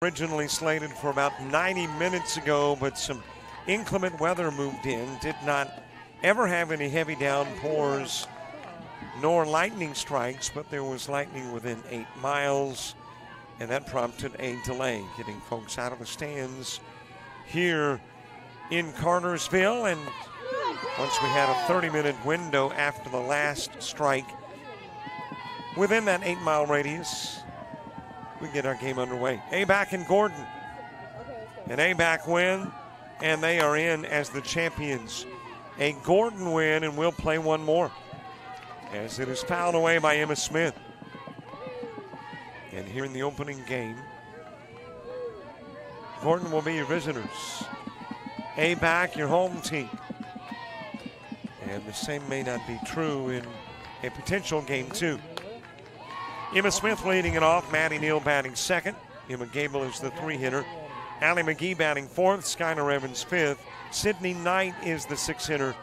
Originally slated for about 90 minutes ago, but some inclement weather moved in. Did not ever have any heavy downpours nor lightning strikes, but there was lightning within 8 miles, and that prompted a delay getting folks out of the stands here in Cartersville. And once we had a 30-minute window after the last strike within that 8-mile radius, we get our game underway. ABAC and Gordon. An ABAC win, and they are in as the champions. A Gordon win, and we'll play one more, as it is fouled away by Emma Smith. And here in the opening game, Gordon will be your visitors. ABAC, your home team. And the same may not be true in a potential game 2. Emma Smith leading it off. Maddie Neal batting second. Emma Gable is the 3-hitter. Allie McGee batting 4th. Skylar Evans 5th. Sydney Knight is the 6-hitter.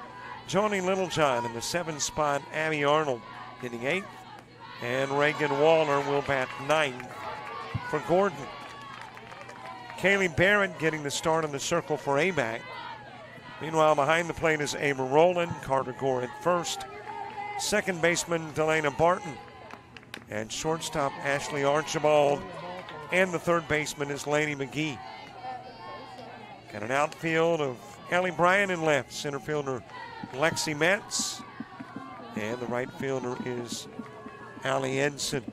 Joni Littlejohn in the 7th spot. Abby Arnold hitting 8th. And Reagan Waller will bat 9th for Gordon. Kaylee Barrett getting the start in the circle for ABAC. Meanwhile, behind the plate is Ava Rowland. Carter Gore at first. Second baseman Delana Barton. And shortstop Ashley Archibald. And the third baseman is Lady McGee. Got an outfield of Ellie Bryan in left. Center fielder Lexi Metz. And the right fielder is Allie Edson.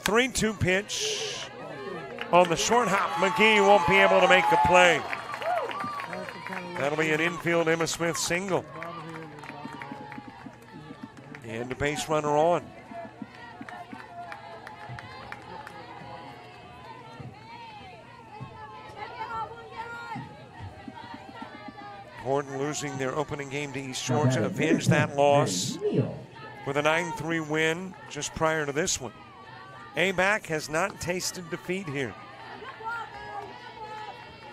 3-2 pitch on the short hop. McGee won't be able to make the play. That'll be an infield Emma Smith single. And the base runner on. Gordon losing their opening game to East Georgia, avenged that loss with a 9-3 win just prior to this one. ABAC has not tasted defeat here,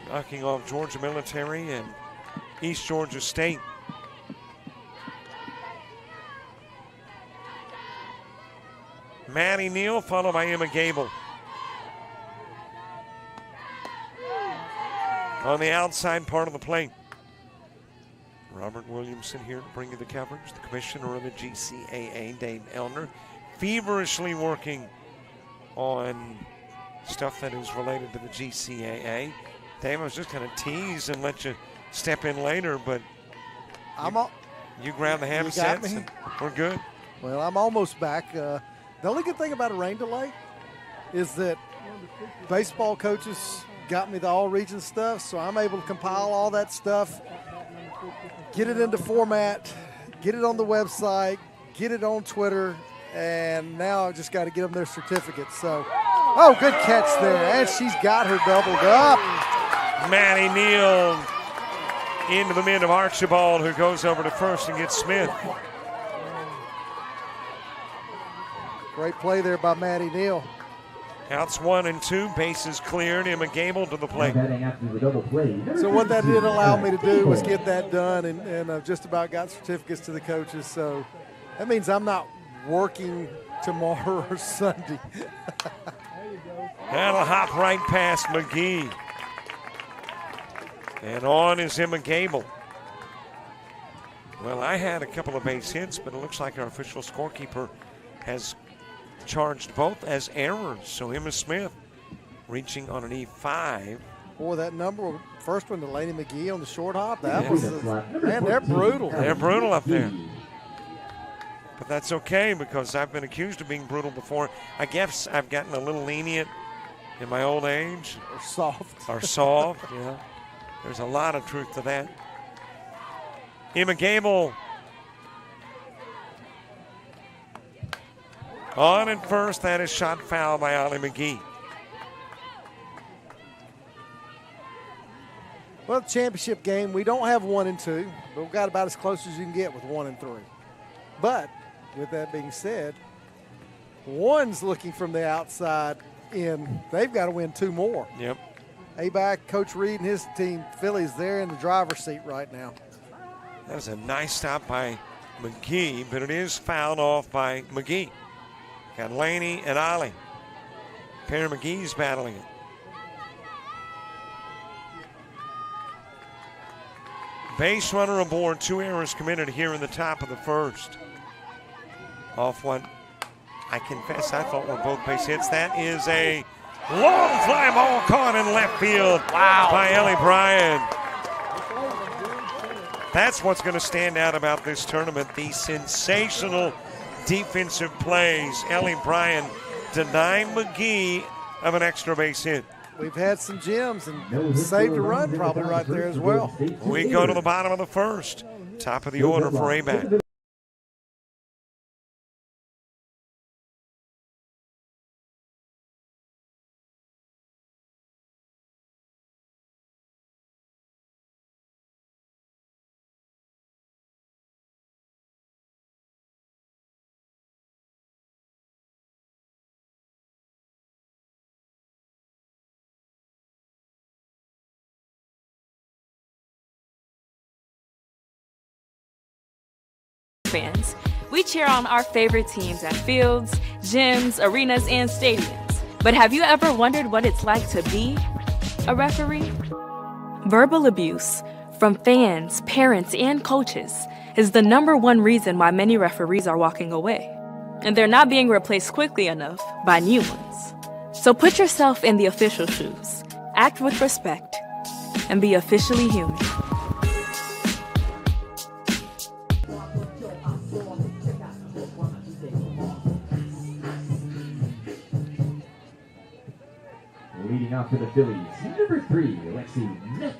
knocking off Georgia Military and East Georgia State. Maddie Neal followed by Emma Gable. On the outside part of the plate. Robert Williamson here to bring you the coverage. The commissioner of the GCAA, Dave Elner, feverishly working on stuff that is related to the GCAA. Dave, I was just going to tease and let you step in later, but you grab the handsets and we're good. Well, I'm almost back. The only good thing about a rain delay is that baseball coaches got me the all-region stuff, so I'm able to compile all that stuff, get it into format, get it on the website, get it on Twitter, and now I just got to get them their certificates. So, oh, good catch there, and she's got her doubled up. Maddie Neal into the mid of Archibald, who goes over to first and gets Smith. Great play there by Maddie Neal. Outs 1 and 2, bases cleared. Emma Gable to the plate. So what that did allow me to do was get that done, and I've just about got certificates to the coaches. So that means I'm not working tomorrow or Sunday. That'll hop right past McGee. And on is Emma Gable. Well, I had a couple of base hits, but it looks like our official scorekeeper has charged both as errors. So Emma Smith reaching on an E5. Boy, that number, first one to Lady McGee on the short hop, that was, man, they're brutal. They're brutal up there. But that's okay, because I've been accused of being brutal before. I guess I've gotten a little lenient in my old age. Or soft. Or soft, yeah. There's a lot of truth to that. Emma Gable on at first. That is shot foul by Allie McGee. Well, the championship game, we don't have 1 and 2, but we've got about as close as you can get with 1 and 3. But with that being said, 1's looking from the outside in. They've got to win 2 more. Yep. ABAC, Coach Reed and his team, Phillies, they're in the driver's seat right now. That was a nice stop by McGee, but it is fouled off by McGee. Got Laney and Ollie. Pair McGee's battling it. Base runner aboard, 2 errors committed here in the top of the first. Off one, I confess, I thought were both base hits. That is a long fly ball caught in left field by Ellie Bryan. That's what's going to stand out about this tournament, the sensational defensive plays. Ellie Bryan denying McGee of an extra base hit. We've had some gems and saved a run probably right there as well. We go to the bottom of the first. Top of the order for ABAC. Fans. We cheer on our favorite teams at fields, gyms, arenas, and stadiums. But have you ever wondered what it's like to be a referee? Verbal abuse from fans, parents, and coaches is the #1 reason why many referees are walking away. And they're not being replaced quickly enough by new ones. So put yourself in the official shoes, act with respect, and be officially human. Leading off for the Phillies, number 3, Lexi Metz.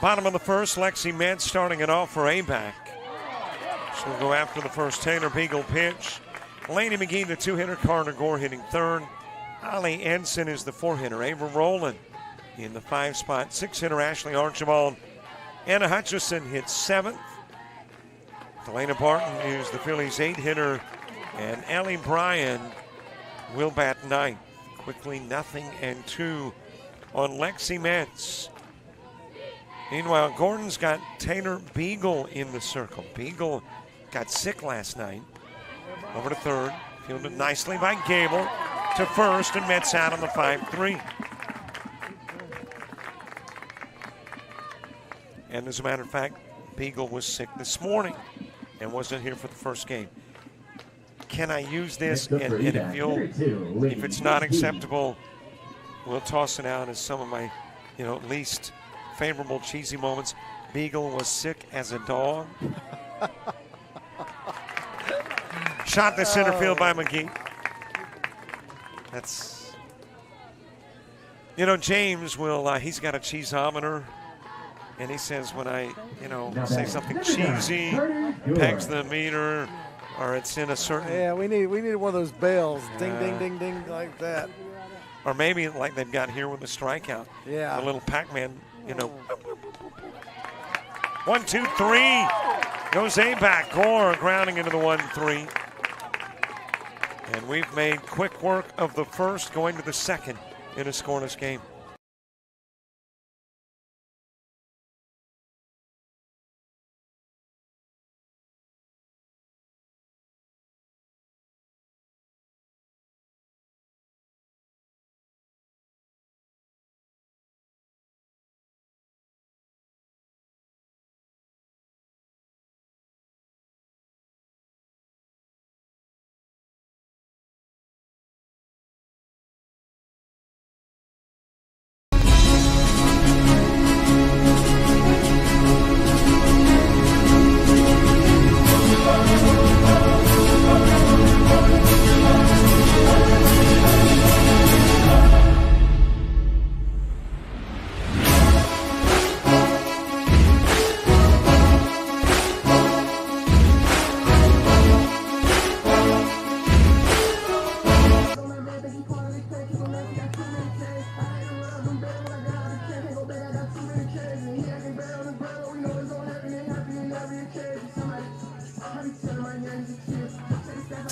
Bottom of the first, Lexi Metz starting it off for ABAC. She'll go after the first. Taylor Beagle pitch. Laney McGee, the 2-hitter. Carter Gore hitting third. Ollie Ensign is the 4-hitter. Ava Rowland in the 5 spot. 6-hitter Ashley Archibald. Anna Hutchison hits 7th. Delana Barton is the Phillies 8-hitter. And Ellie Bryan will bat 9th. Quickly 0-2 on Lexi Metz. Meanwhile, Gordon's got Taylor Beagle in the circle. Beagle got sick last night. Over to third. Fielded nicely by Gable to first, and Metz out on the 5-3. And as a matter of fact, Beagle was sick this morning and wasn't here for the first game. Can I use this? And if it's not acceptable, we'll toss it out as some of my, least favorable cheesy moments. Beagle was sick as a dog. Shot to center field by McGee. That's, James will, he's got a cheeseometer. And he says when I, say something cheesy, pegs the meter, or it's in a certain. Yeah, we need one of those bells, ding, ding, ding, ding, like that. Or maybe like they've got here with the strikeout. Yeah. A little Pac-Man, 1, 2, 3. Goes ABAC. Gore grounding into the 1-3. And we've made quick work of the first, going to the second in a scoreless game.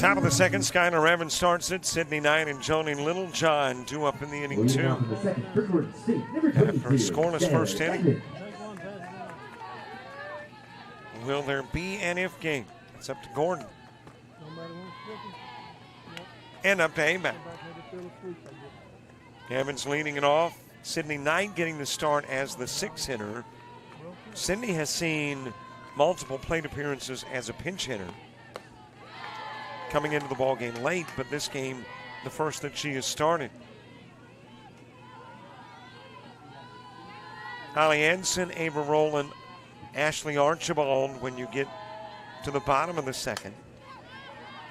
Top of the second, Skylar Evans starts it. Sydney Knight and Joni Littlejohn due up in the inning, Leading too. off in the second, Brickworth State, number After a 22, scoreless first Sarah inning. Evans. Will there be an if game? It's up to Gordon. And up to ABAC. Evans leading it off. Sydney Knight getting the start as the 6th hitter. Sydney has seen multiple plate appearances as a pinch hitter, coming into the ball game late, but this game, the first that she has started. Holly Edson, Ava Rowland, Ashley Archibald when you get to the bottom of the second.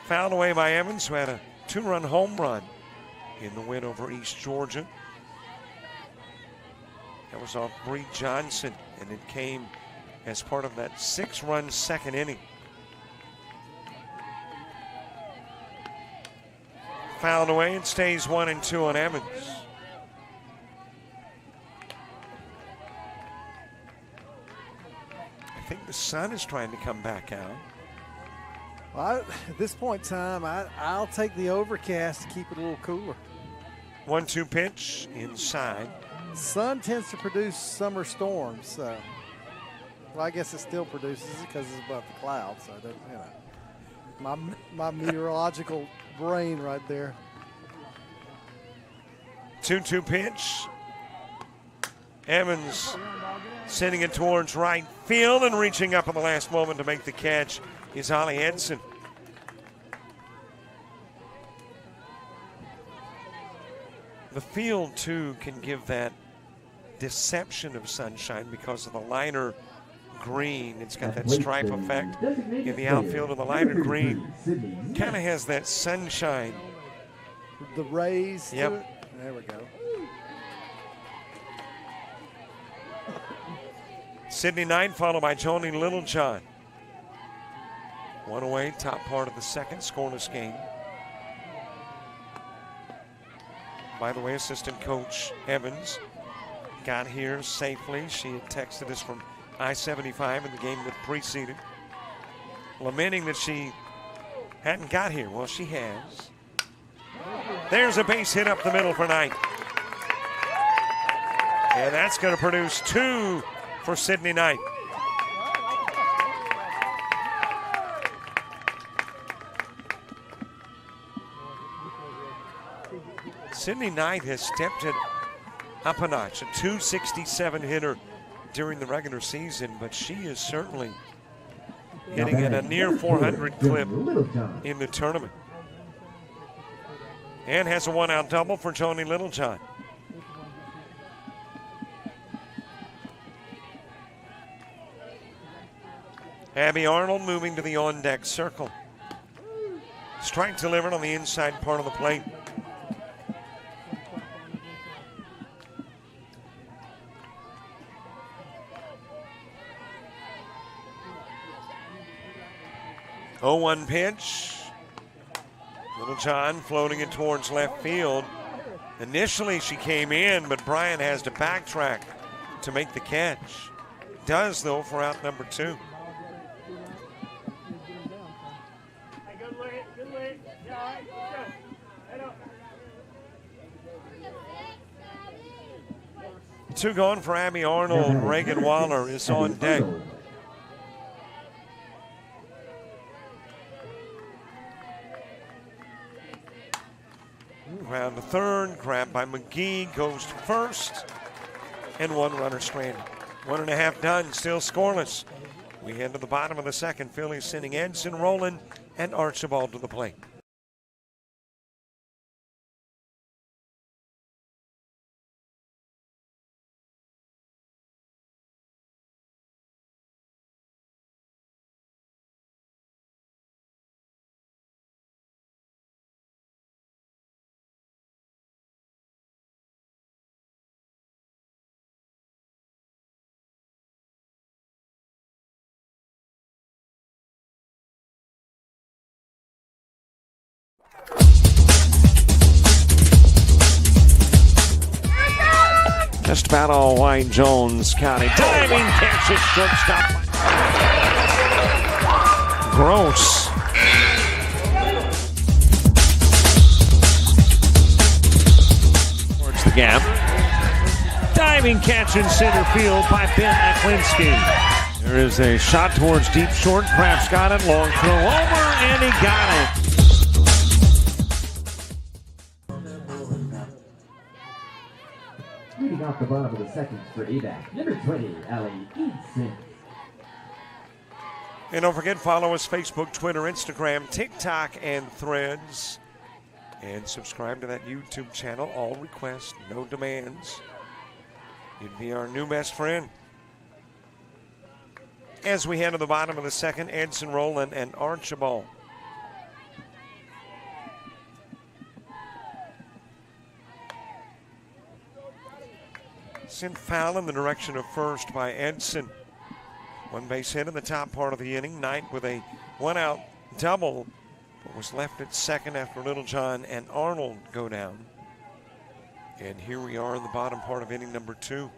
Fouled away by Evans, who had a 2-run home run in the win over East Georgia. That was off Bree Johnson, and it came as part of that 6-run second inning. Fouled away, it stays 1-2 on Evans. I think the sun is trying to come back out. Well, at this point in time, I'll take the overcast to keep it a little cooler. 1-2 pitch inside. Sun tends to produce summer storms, so well, I guess it still produces it because it's above the clouds. So that, you know, my meteorological brain right there. 2-2 pitch. Evans sending it towards right field, and reaching up at the last moment to make the catch is Holly Edson. The field, too, can give that deception of sunshine because of the liner green. It's got that stripe effect in the outfield, and the liner green kind of has that sunshine. The rays. Yep. To it. There we go. Sydney Knight followed by Joni Littlejohn. One away, top part of the second, scoreless game. By the way, assistant coach Evans got here safely. She had texted us from I-75 in the game that preceded, lamenting that she hadn't got here. Well, she has. There's a base hit up the middle for Knight. And that's going to produce 2 for Sydney Knight. Sydney Knight has stepped it up a notch, a 267 hitter during the regular season, but she is certainly hitting at a near 400 clip in the tournament. And has a 1-out double for Joni Littlejohn. Abby Arnold moving to the on-deck circle. Strike delivered on the inside part of the plate. Oh, 1 pitch. Littlejohn floating it towards left field. Initially she came in, but Bryant has to backtrack to make the catch. Does, though, for out number 2. Two gone for Abby Arnold. Reagan Waller is on deck. Ground to third, grabbed by McGee, goes to first, and 1 runner stranded. 1.5 done, still scoreless. We head to the bottom of the second. Phillies sending Edson, Rowland, and Archibald to the plate. Just about all White Jones County. Diving catch at shortstop. Gross. Diving catch in center field by Ben Aklinski. There is a shot towards deep short. Kraft's got it. Long throw over, and he got it. Leading off the bottom of the second for ABAC, number 20, Allie Eason. And don't forget, follow us Facebook, Twitter, Instagram, TikTok, and Threads. And subscribe to that YouTube channel. All requests, no demands. You'd be our new best friend. As we head to the bottom of the second, Edson Rowland and Archibald. Sent foul in the direction of first by Edson. One base hit in the top part of the inning. Knight with a one-out double, but was left at second after Littlejohn and Arnold go down. And here we are in the bottom part of inning number 2.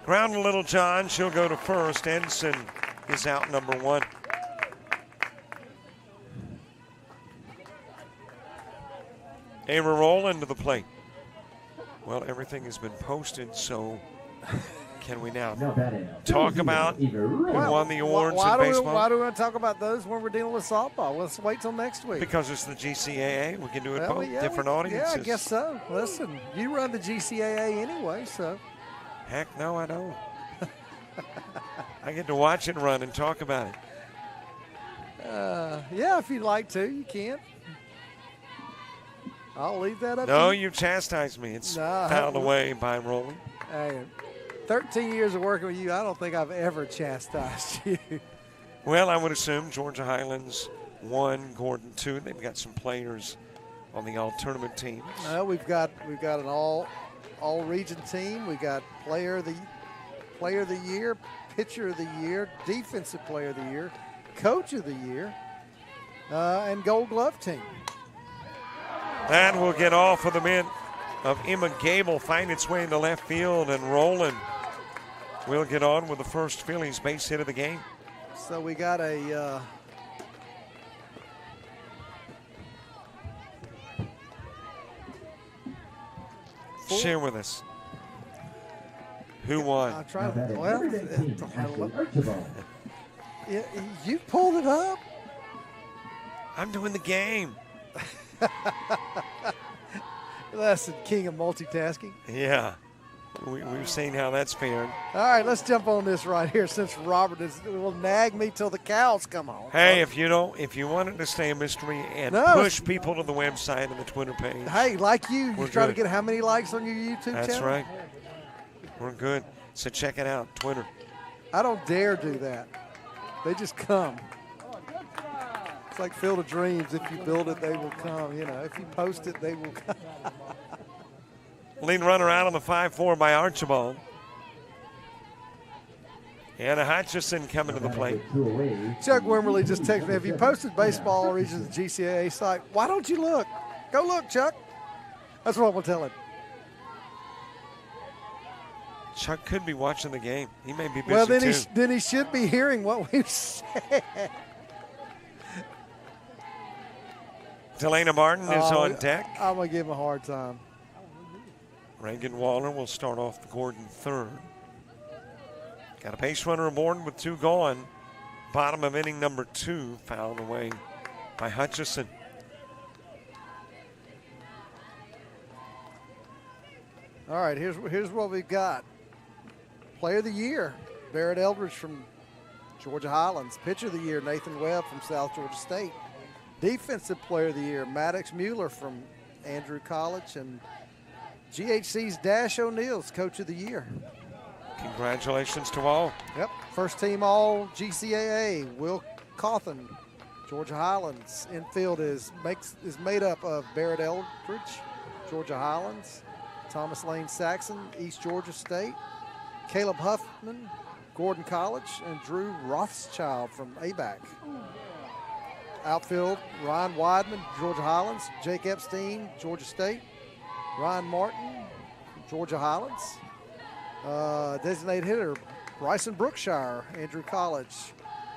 Ground to Littlejohn. She'll go to first. Edson is out number 1. Ava Rowland to the plate. Well, everything has been posted, so can we now talk about who won the awards in baseball? Why do we want to talk about those when we're dealing with softball? Let's wait till next week. Because it's the GCAA. We can do it both. Different audiences. Yeah, I guess so. Listen, you run the GCAA anyway, so. Heck no, I don't. I get to watch it run and talk about it. Yeah, if you'd like to, you can. I'll leave that up to No, you. you chastised me. It's fouled away by Rowland. Hey, 13 years of working with you, I don't think I've ever chastised you. Well, I would assume Georgia Highlands 1, Gordon 2. They've got some players on the all-tournament teams. We've got an all-region team. We got player of the year, pitcher of the year, defensive player of the year, coach of the year, and Gold Glove team. That will get off of the mitt of Emma Gable, find its way into left field, and Rowland will get on with the first Phillies base hit of the game. So we got a share with us who won. I'm trying you pulled it up. I'm doing the game. That's the king of multitasking. Yeah, we've seen how that's fared. All right, let's jump on this right here since Robert will nag me till the cows come home. Hey, if you want it to stay a mystery and push people to the website and the Twitter page. Hey, like you We're trying good. to get how many likes on your YouTube channel? That's right. We're good. So check it out, Twitter. I don't dare do that. They just come. It's like Field of Dreams. If you build it, they will come. You know, if you post it, they will come. Lead runner out on the 5-4 by Archibald. And a Hutchison coming to the plate. Chuck Wimberly just texted me, have you posted baseball regions GCAA site? Why don't you look? Go look, Chuck. That's what I'm going to tell him. Chuck could be watching the game. He may be busy, well, too. then he should be hearing what we've said. Delana Martin is on deck. I'm going to give him a hard time. Reagan Waller will start off the Gordon third. Got a base runner aboard with 2 gone. Bottom of inning number 2, fouled away by Hutchison. All right, here's what we've got. Player of the year, Barrett Eldridge from Georgia Highlands. Pitcher of the year, Nathan Webb from South Georgia State. Defensive player of the year, Maddox Mueller from Andrew College. And GHC's Dash O'Neill's coach of the year. Congratulations to all. Yep, first team all GCAA, Will Cawthon, Georgia Highlands. Infield is made up of Barrett Eldridge, Georgia Highlands, Thomas Lane Saxon, East Georgia State, Caleb Huffman, Gordon College, and Drew Rothschild from ABAC. Outfield, Ryan Weidman, Georgia Highlands, Jake Epstein, Georgia State, Ryan Martin, Georgia Highlands. Designated hitter, Bryson Brookshire, Andrew College,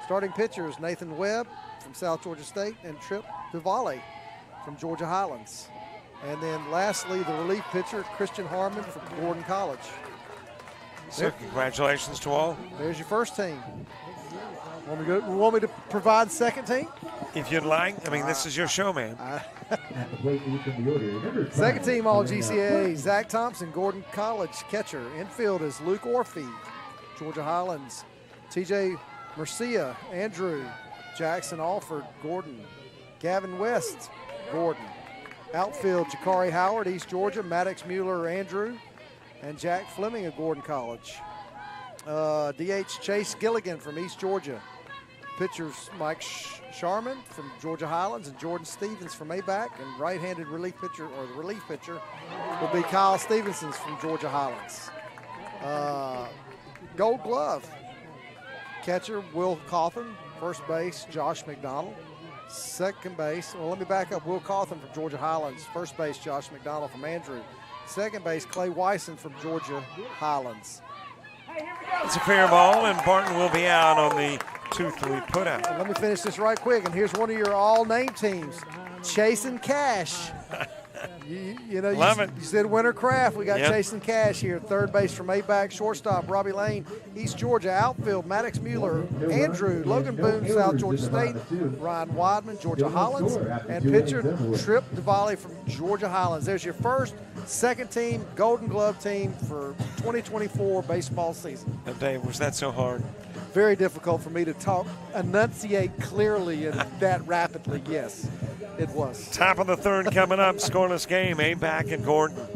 Starting pitchers, Nathan Webb from South Georgia State and Trip Diwali from Georgia Highlands. And then lastly, the relief pitcher, Christian Harmon from Gordon College. So congratulations to all. There's your first team. Want me to provide second team? If you'd like. I mean, this is your show, man. Second team, all GCAA. Zach Thompson, Gordon College catcher. Infield is Luke Orphy, Georgia Highlands. TJ Mercia, Andrew. Jackson Alford, Gordon. Gavin West, Gordon. Outfield, Jakari Howard, East Georgia. Maddox Mueller, Andrew. And Jack Fleming of Gordon College. DH Chase Gilligan from East Georgia. Pitchers Mike Sharman from Georgia Highlands and Jordan Stevens from ABAC. And right-handed relief pitcher, or the relief pitcher, will be Kyle Stevenson from Georgia Highlands. Gold Glove. Catcher Will Cawthon. First base Josh McDonald. Second base, well, let me back up. Will Cawthon from Georgia Highlands. First base Josh McDonald from Andrew. Second base Clay Wyson from Georgia Highlands. It's a fair ball, and Barton will be out on the 2-3 putout. Well, let me finish this right quick, and here's one of your all-name teams, Chasing Cash. Love it. You said Winter Craft. We got Chasing Cash here. Third base from ABAC. Shortstop Robbie Lane, East Georgia. Outfield Maddox Mueller, Andrew, Logan Boone, South Georgia State, Ryan Wadman, Georgia Highlands, and pitcher Trip Diwali from Georgia Highlands. There's your first, second team, Golden Glove team for 2024 baseball season. Now, Dave, was that so hard? Very difficult for me to enunciate clearly and that rapidly. Yes, it was. Top of the third coming up. Scoreless game. ABAC and Gordon.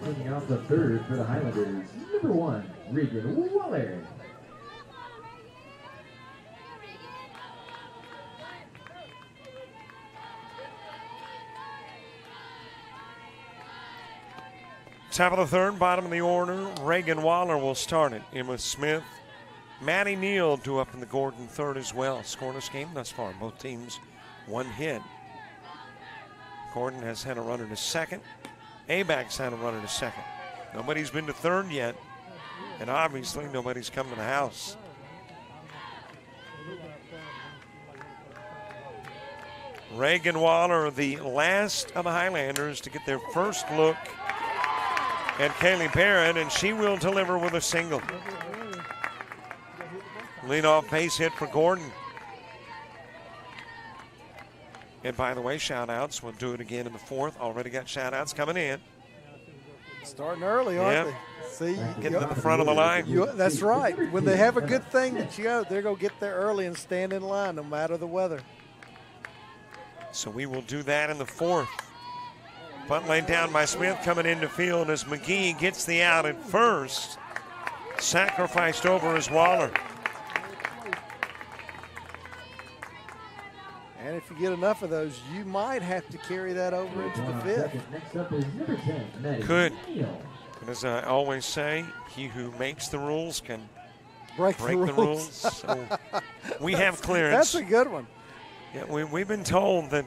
Bringing off the third for the Highlanders, number 1, Regan Waller. Top of the third, bottom of the order. Reagan Waller will start it. Emma Smith, Maddie Neal due up in the Gordon third as well. Scoreless game thus far. Both teams one hit. Gordon has had a runner to second. ABAC's had a runner to second. Nobody's been to third yet, and obviously nobody's come to the house. Reagan Waller, the last of the Highlanders to get their first look at Kaylee Barrett, and she will deliver with a single. Leadoff base hit for Gordon. And by the way, shout-outs. We'll do it again in the fourth. Already got shout-outs coming in. Starting early, aren't they? See, getting to the front of the line. That's right. When they have a good thing, they're going to get there early and stand in line no matter the weather. So we will do that in the fourth. Bunt laid down by Smith coming into field as McGee gets the out at first. Sacrificed over as Waller. And if you get enough of those, you might have to carry that over into the fifth. Next up is number 10, Could. But as I always say, he who makes the rules can break the rules. So we have clearance. That's a good one. Yeah, we've been told that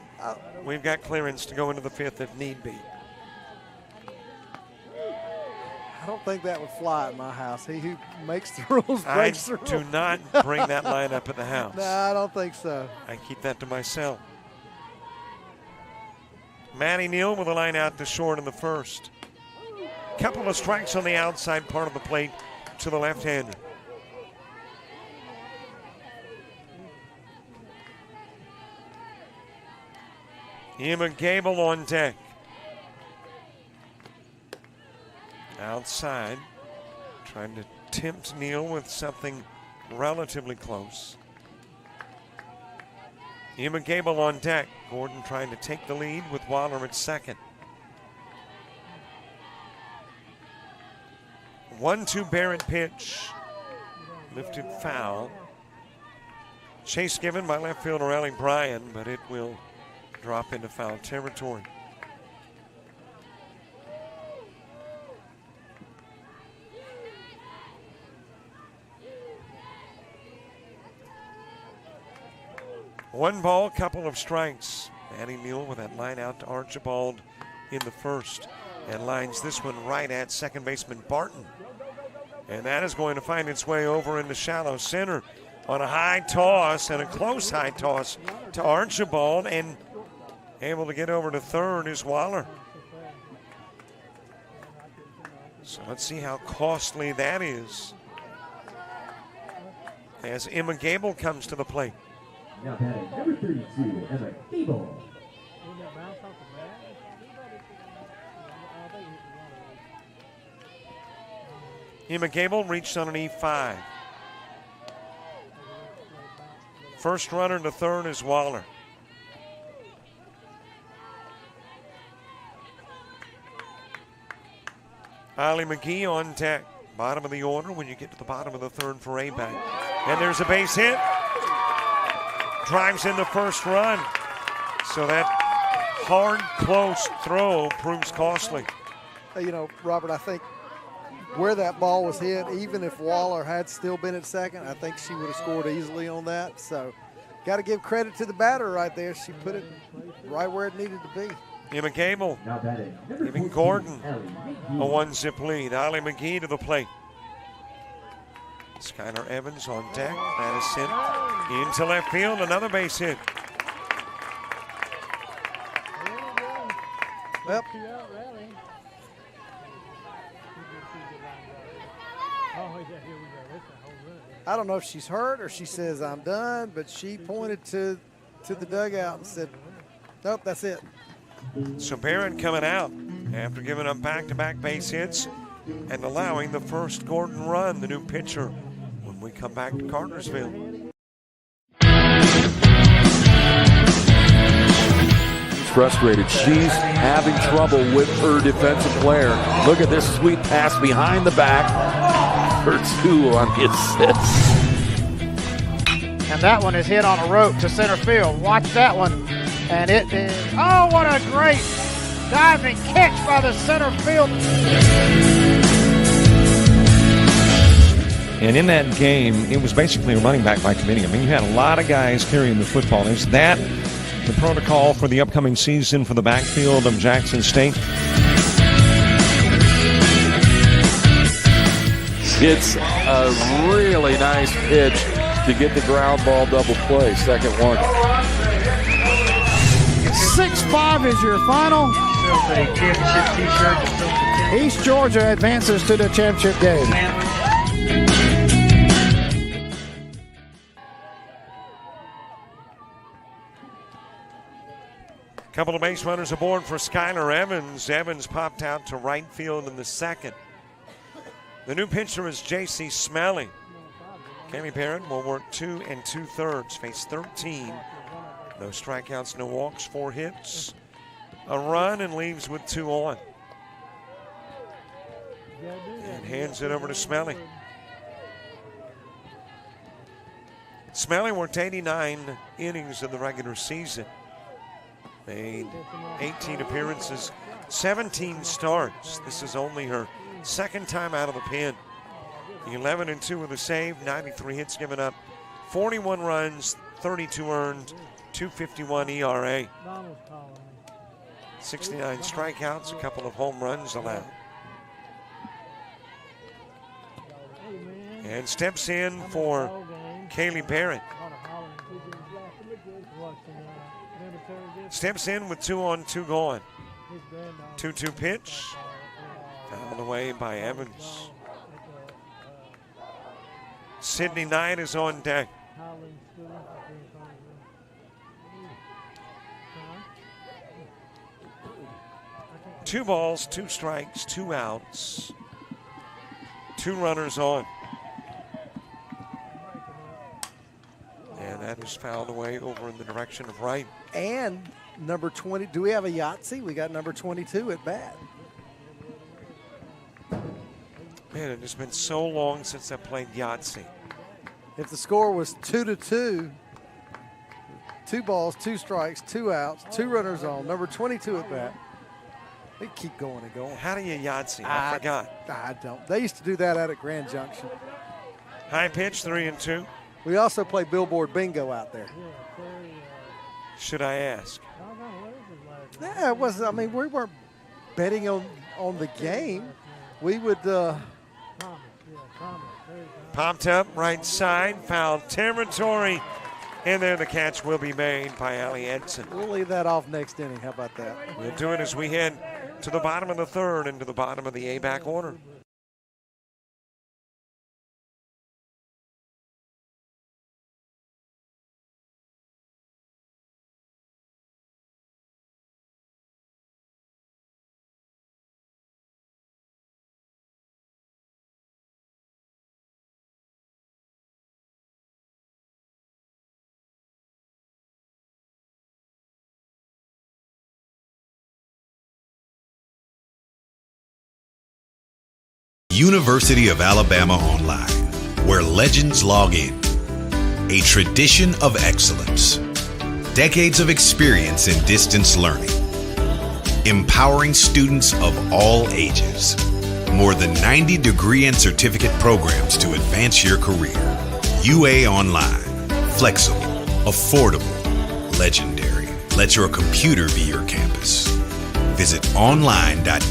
we've got clearance to go into the fifth if need be. I don't think that would fly at my house. He who makes the rules breaks the rules. I do not bring that line up at the house. No, I don't think so. I keep that to myself. Maddie Neal with a line out to short in the first. Couple of strikes on the outside part of the plate to the left-hander. Emma Gable on deck. Outside, trying to tempt Neal with something relatively close. Emma Gable on deck. Gordon trying to take the lead with Waller at second. 1-2 Barrett pitch. Lifted foul. Chase given by left fielder Ellie Bryan, but it will drop into foul territory. One ball, couple of strikes. Maddie Mule with that line out to Archibald in the first, and lines this one right at second baseman Barton. And that is going to find its way over into shallow center on a high toss, and a close high toss to Archibald, and able to get over to third is Waller. So let's see how costly that is as Emma Gable comes to the plate. Now batting number 32, Emma Gable. Emma Gable reached on an E5. First runner to third is Waller. Ollie McGee on deck. Bottom of the order when you get to the bottom of the third for ABAC. And there's a base hit. Drives in the first run. So that hard, close throw proves costly. You know, Robert, I think where that ball was hit, even if Waller had still been at second, I think she would have scored easily on that. So got to give credit to the batter right there. She put it right where it needed to be. Emma Gable giving Gordon a one-zip lead. Ollie McGee to the plate. Skylar Evans on deck. That is sent into left field. Another base hit. Well, I don't know if she's hurt or she says I'm done, but she pointed to the dugout and said, nope, that's it. So Barrett coming out after giving up back-to-back base hits and allowing the first Gordon run, the new pitcher, when we come back to Cartersville. She's frustrated. She's having trouble with her defensive player. Look at this sweet pass behind the back for two on the assist. And that one is hit on a rope to center field. Watch that one. And it is, oh, what a great diving catch by the center field. And in that game, it was basically a running back by committee. I mean, you had a lot of guys carrying the football. Is that the protocol for the upcoming season for the backfield of Jackson State? It's a really nice pitch to get the ground ball double play. Second one. 6-5 is your final. East Georgia advances to the championship game. Couple of base runners aboard for Skylar Evans. Evans popped out to right field in the second. The new pitcher is J.C. Smelly. Kenny Barrett will work 2 2/3, face 13. No strikeouts, no walks, 4 hits, a run, and leaves with 2 on. And hands it over to Smelly. Smelly worked 89 innings in the regular season. Made 18 appearances, 17 starts. This is only her second time out of the pen. 11-2 with a save, 93 hits given up, 41 runs, 32 earned, 2.51 ERA. 69 strikeouts, a couple of home runs allowed. And steps in for Kaylee Barrett. Steps in with 2 on, 2 going. 2-2 pitch. Fouled away by Evans. Sydney Knight is on deck. Two balls, 2 strikes, 2 outs, 2 runners on. And that is fouled away over in the direction of right. And number 20, do we have a Yahtzee? We got number 22 at bat. Man, it has been so long since I played Yahtzee. If the score was 2-2, 2 balls, 2 strikes, 2 outs, 2 runners on, number 22 at bat, they keep going and going. How do you Yahtzee? I forgot. I don't. They used to do that out at Grand Junction. High pitch, 3-2. We also play billboard bingo out there. Should I ask? Yeah, it was. I mean, we weren't betting on the game. We would. Popped up, right side, foul territory. And there the catch will be made by Allie Edson. We'll leave that off next inning. How about that? We'll do it as we head to the bottom of the third and to the bottom of the ABAC order. University of Alabama Online, where legends log in. A tradition of excellence. Decades of experience in distance learning. Empowering students of all ages. More than 90 degree and certificate programs to advance your career. UA Online. Flexible, affordable, legendary. Let your computer be your campus. Visit online.ua.edu.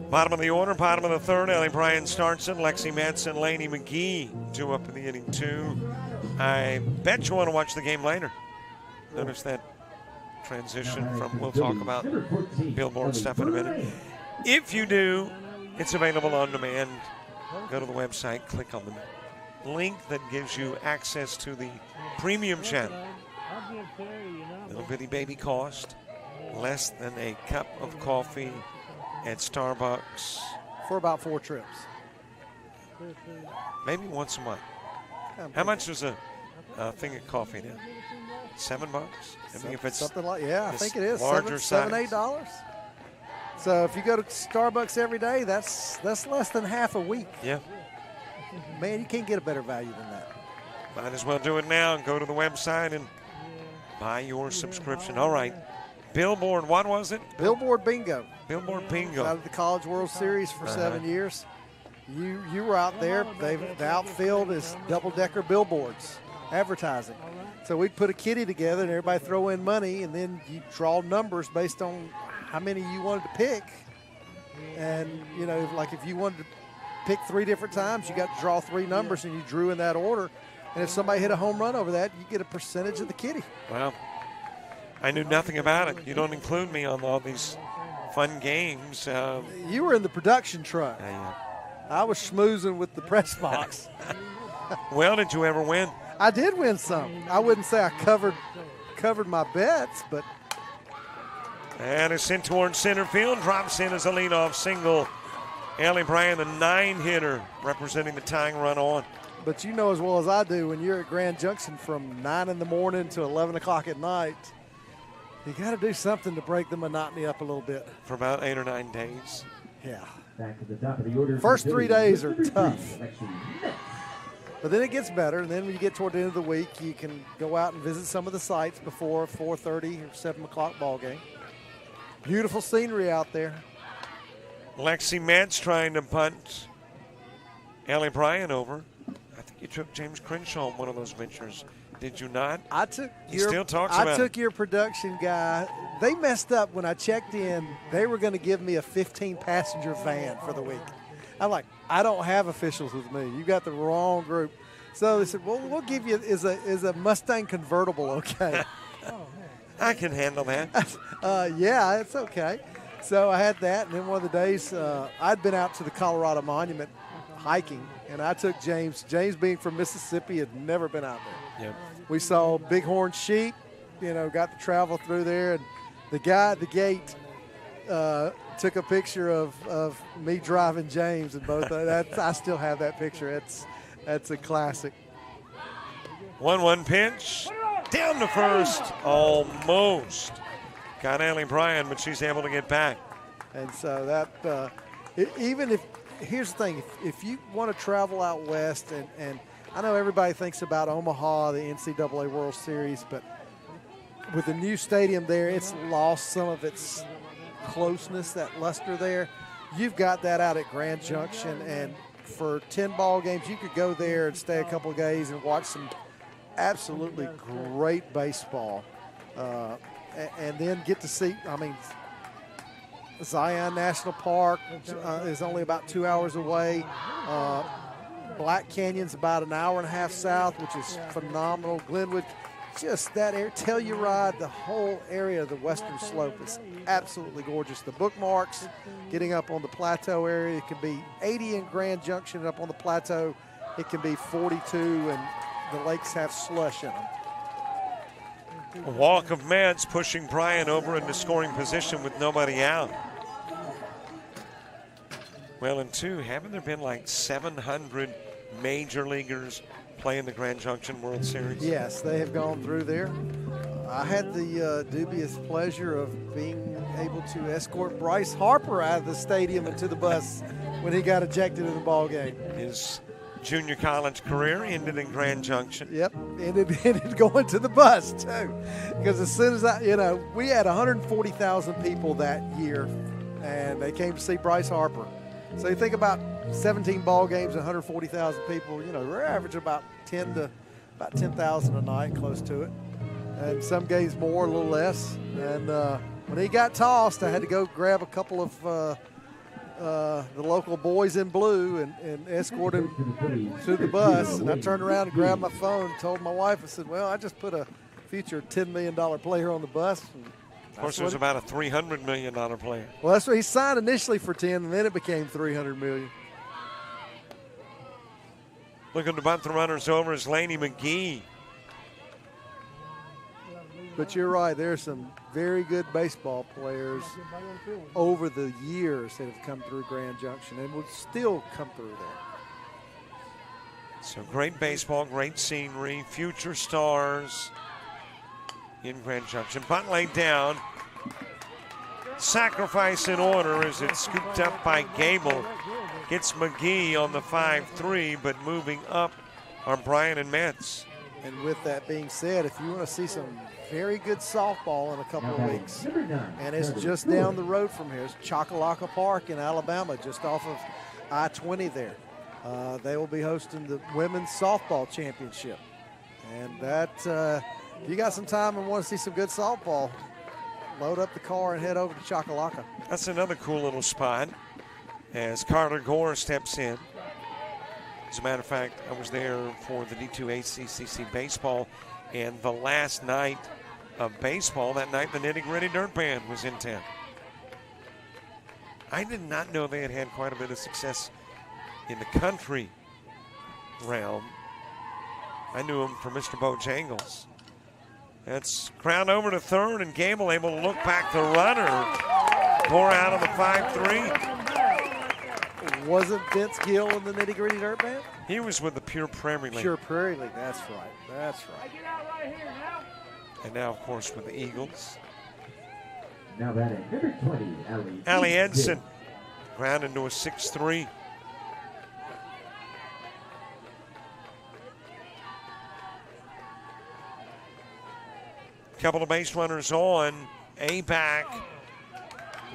Bottom of the order, bottom of the third. Ellie Bryan starts it. Lexi Madsen, Laney McGee, 2 up in the inning, 2. I bet you want to watch the game later. Notice that transition from, we'll talk about billboard stuff in a minute. If you do, it's available on demand. Go to the website, click on the link that gives you access to the premium channel. Little bitty baby cost, less than a cup of coffee at Starbucks. For about 4 trips. Maybe once a month. How much is a thing of coffee now? $7? I mean, if it's something like, yeah, I think it is. Larger $7, $8. So if you go to Starbucks every day, that's less than half a week. Yeah. Man, you can't get a better value than that. Might as well do it now and go to the website and buy your subscription. All right. Billboard, what was it? Billboard Bingo. Billboard Bingo. Out of the College World Series for 7 years. You were out there. The outfield is double-decker billboards, advertising. So we'd put a kitty together and everybody throw in money, and then you draw numbers based on how many you wanted to pick. And, you know, like if you wanted to pick 3 different times, you got to draw 3 numbers, and you drew in that order. And if somebody hit a home run over that, you get a percentage of the kitty. Wow. I knew nothing about it. You don't include me on all these fun games. You were in the production truck. Yeah. I was schmoozing with the press box. Well, did you ever win? I did win some. I wouldn't say I covered my bets, but. And it's sent towards center field. Drops in as a leadoff single. Ellie Bryan, the 9-hitter, representing the tying run on. But you know as well as I do, when you're at Grand Junction from 9 in the morning to 11 o'clock at night, you got to do something to break the monotony up a little bit. For about 8 or 9 days. Yeah. Back to the top of the order. First 3 days are tough. Alexi. But then it gets better, and then when you get toward the end of the week, you can go out and visit some of the sites before 4:30 or 7 o'clock ball game. Beautiful scenery out there. Lexi Metz trying to punt Ellie Bryan over. I think you took James Crenshaw on one of those ventures. Did you not? I took your production guy. They messed up when I checked in. They were going to give me a 15-passenger van for the week. I'm like, I don't have officials with me. You got the wrong group. So they said, well, we'll give you, is a Mustang convertible okay? I can handle that. Yeah, it's okay. So I had that, and then one of the days I'd been out to the Colorado Monument hiking, and I took James. James, being from Mississippi, had never been out there. Yep. We saw bighorn sheep, got to travel through there, and the guy at the gate took a picture of me driving James, and both I still have that picture. That's a classic. 1-1 pitch. Down to first. Almost. Got Ellie Bryan, but she's able to get back. And so Even if, here's the thing, if you want to travel out west, and I know everybody thinks about Omaha, the NCAA World Series, but with the new stadium there, it's lost some of its closeness, that luster there. You've got that out at Grand Junction, and for 10 ball games, you could go there and stay a couple of days and watch some absolutely great baseball. And then get to see, I mean, Zion National Park is only about 2 hours away. Black Canyon's about an hour and a half south, which is phenomenal. Glenwood, just that area, Telluride, the whole area of the western slope is absolutely gorgeous. The bookmarks, getting up on the plateau area, it can be 80 in Grand Junction up on the plateau. It can be 42, and the lakes have slush in them. A walk of Mets pushing Bryant over into scoring position with nobody out. Well, and two, haven't there been like 700 major leaguers playing the Grand Junction World Series? Yes, they have gone through there. I had the dubious pleasure of being able to escort Bryce Harper out of the stadium and to the bus when he got ejected in the ball game. His junior college career ended in Grand Junction. Yep, ended going to the bus too. Because as soon as we had 140,000 people that year, and they came to see Bryce Harper. So you think about 17 ball games, 140,000 people. We're averaging about 10,000 a night, close to it, and some games more, a little less. And when he got tossed, I had to go grab a couple of the local boys in blue and escort him to the bus. And I turned around and grabbed my phone and told my wife, I said, well, I just put a future $10 million player on the bus. And of course, it was about a $300 million player. Well, that's what he signed initially for 10, and then it became $300 million. Looking to bunt the runners over is Laney McGee. But you're right, there's some very good baseball players over the years that have come through Grand Junction and will still come through there. So great baseball, great scenery, future stars in Grand Junction. Bunt laid down. Sacrifice in order as it's scooped up by Gable. Gets McGee on the 5-3, but moving up are Bryant and Metz. And with that being said, if you want to see some very good softball in a couple of weeks, and it's just down the road from here, it's Chocolaca Park in Alabama, just off of I-20 there. They will be hosting the Women's Softball Championship. And that, if you got some time and want to see some good softball, load up the car and head over to Chocolaca. That's another cool little spot as Carter Gore steps in. As a matter of fact, I was there for the D2 ACCC baseball, and the last night of baseball, that night the Nitty Gritty Dirt Band was in town. I did not know they had had quite a bit of success in the country realm. I knew him from Mr. Bojangles. That's ground over to third, and Gable able to look back the runner. Pour out on the 5-3. Wasn't Vince Gill in the Nitty Gritty Dirt Band? He was with the Pure Prairie League. Pure Prairie League, that's right. That's right. And now, of course, with the Eagles. Now batting number 20, Allie Edson. Ground into a 6-3. Couple of base runners on. ABAC.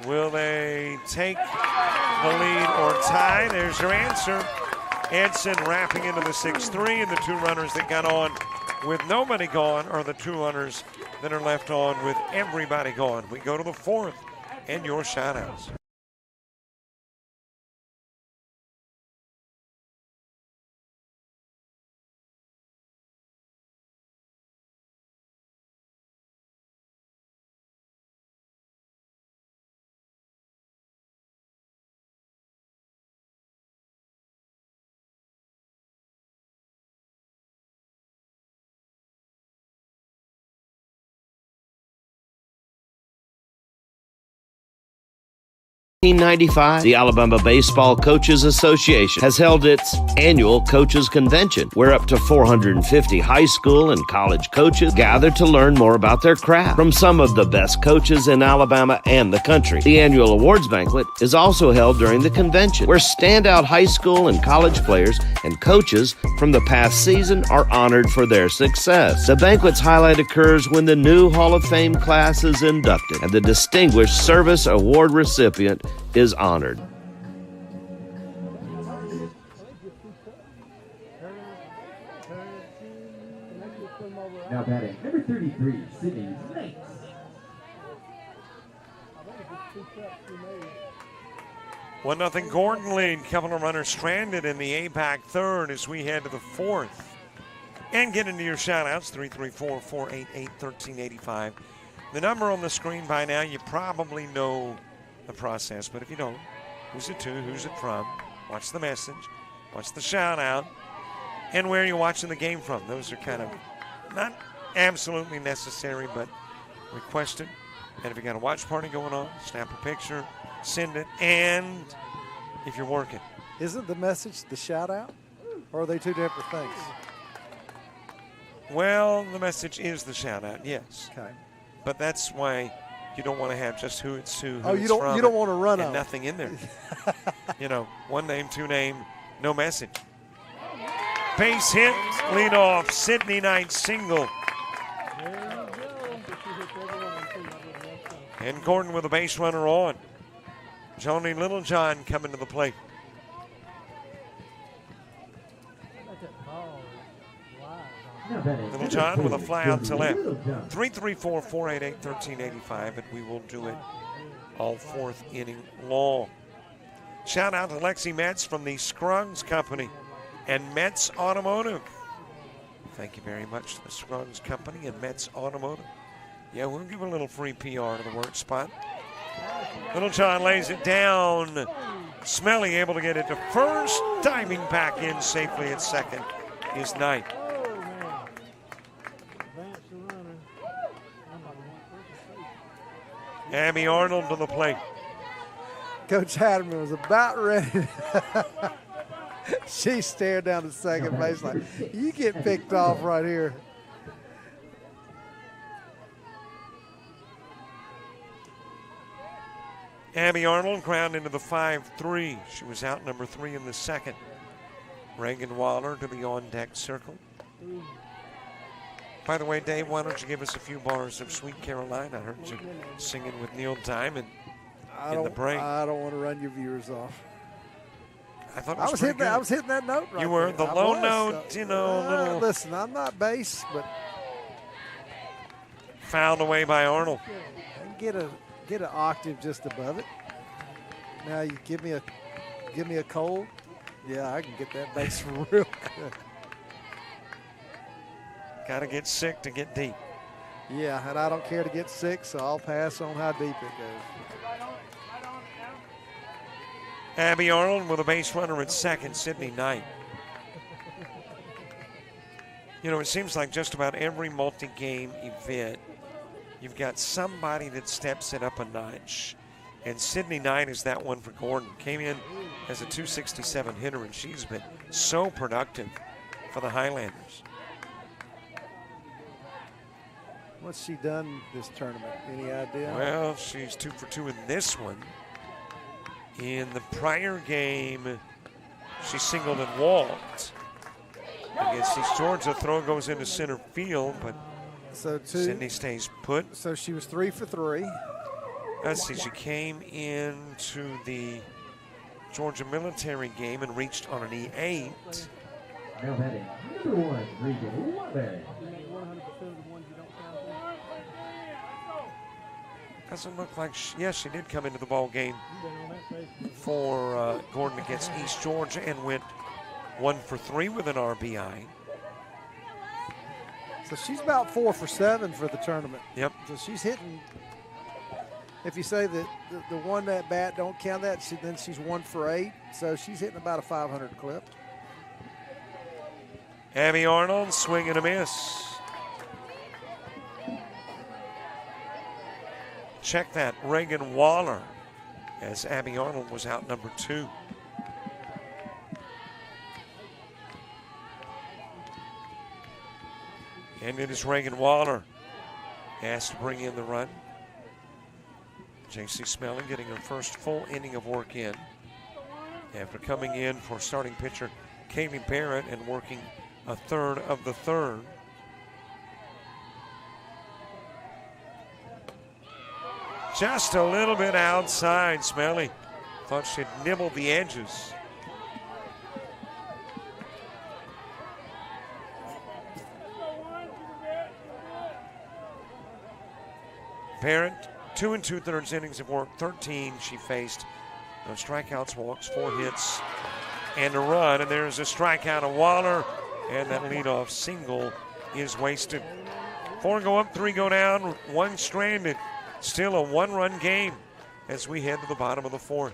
Will they take the lead or tie? There's your answer. Edson wrapping into the 6-3, and the two runners that got on with nobody gone are the two runners that are left on with everybody gone. We go to the fourth and your shout-outs. 1995, the Alabama Baseball Coaches Association has held its annual Coaches Convention, where up to 450 high school and college coaches gather to learn more about their craft from some of the best coaches in Alabama and the country. The annual awards banquet is also held during the convention, where standout high school and college players and coaches from the past season are honored for their success. The banquet's highlight occurs when the new Hall of Fame class is inducted and the Distinguished Service Award recipient is honored. Now batting, number 33, Sydney Knight. One nothing Gordon lead. Couple of runners stranded in the ABAC third as we head to the fourth. And get into your shout-outs, 334-488-1385. The number on the screen by now, you probably know the process, but if you don't, who's it to, who's it from, watch the message, watch the shout-out, and where you're watching the game from. Those are kind of not absolutely necessary, but requested. And if you got a watch party going on, snap a picture, send it, and if you're working. Isn't the message the shout-out, or are they two different things? Well, the message is the shout-out, yes. Okay. But that's why you don't want to have just who it's to, who you it's don't from, you don't want to run and on nothing in there. One name, two name, no message. Base hit, lead off, Sydney Knight single. And Gordon with a base runner on. Johnny Littlejohn coming to the plate. Littlejohn with a fly out to left. 334-488-1385, and we will do it all fourth inning long. Shout out to Lexi Metz from the Scruggs Company and Metz Automotive. Thank you very much to the Scruggs Company and Metz Automotive. Yeah, we'll give a little free PR to the work spot. Littlejohn lays it down. Smelly able to get it to first. Diving back in safely at second is Knight. Abby Arnold to the plate. Coach Hatterman was about ready. She stared down the second base like, you get picked off right here. Abby Arnold ground into the 5-3. She was out number 3 in the second. Reagan Waller to the on-deck circle. By the way, Dave, why don't you give us a few bars of Sweet Caroline? I heard you singing with Neil Diamond in the break. I don't want to run your viewers off. I thought it was pretty good. I was hitting that note right You were. there. The low note, little. Listen, I'm not bass, but. Fouled away by Arnold. Get an octave just above it. Now you give me a cold. Yeah, I can get that bass real good. Got to get sick to get deep. Yeah, and I don't care to get sick, so I'll pass on how deep it goes. Abby Arnold with a base runner at second, Sydney Knight. It seems like just about every multi-game event, you've got somebody that steps it up a notch. And Sydney Knight is that one for Gordon. Came in as a 267 hitter, and she's been so productive for the Highlanders. What's she done this tournament? Any idea? Well, she's 2 for 2 in this one. In the prior game, she singled and walked. Against East Georgia, throw goes into center field, but Sydney stays put. So she was 3 for 3. Let's see, she came into the Georgia military game and reached on an E8. Now batting, number 1, Regan Waller. Doesn't look like, yes, she did come into the ball game for Gordon against East Georgia and went 1 for 3 with an RBI. So she's about 4 for 7 for the tournament. Yep. So she's hitting. If you say that the one that bat don't count that, then she's 1 for 8. So she's hitting about a 500 clip. Abby Arnold, swing and a miss. Check that, Reagan Waller as Abby Arnold was out number 2. And it is Reagan Waller asked to bring in the run. J.C. Smelling getting her first full inning of work in after coming in for starting pitcher Kaylee Barrett and working a third of the third. Just a little bit outside, Smelly. Thought she'd nibbled the edges. Barrett, 2 2/3 innings of work, 13 she faced. No strikeouts, walks, 4 hits, and a run. And there's a strikeout of Waller, and that leadoff single is wasted. 4 go up, 3 go down, 1 stranded. Still a 1-run game as we head to the bottom of the 4th.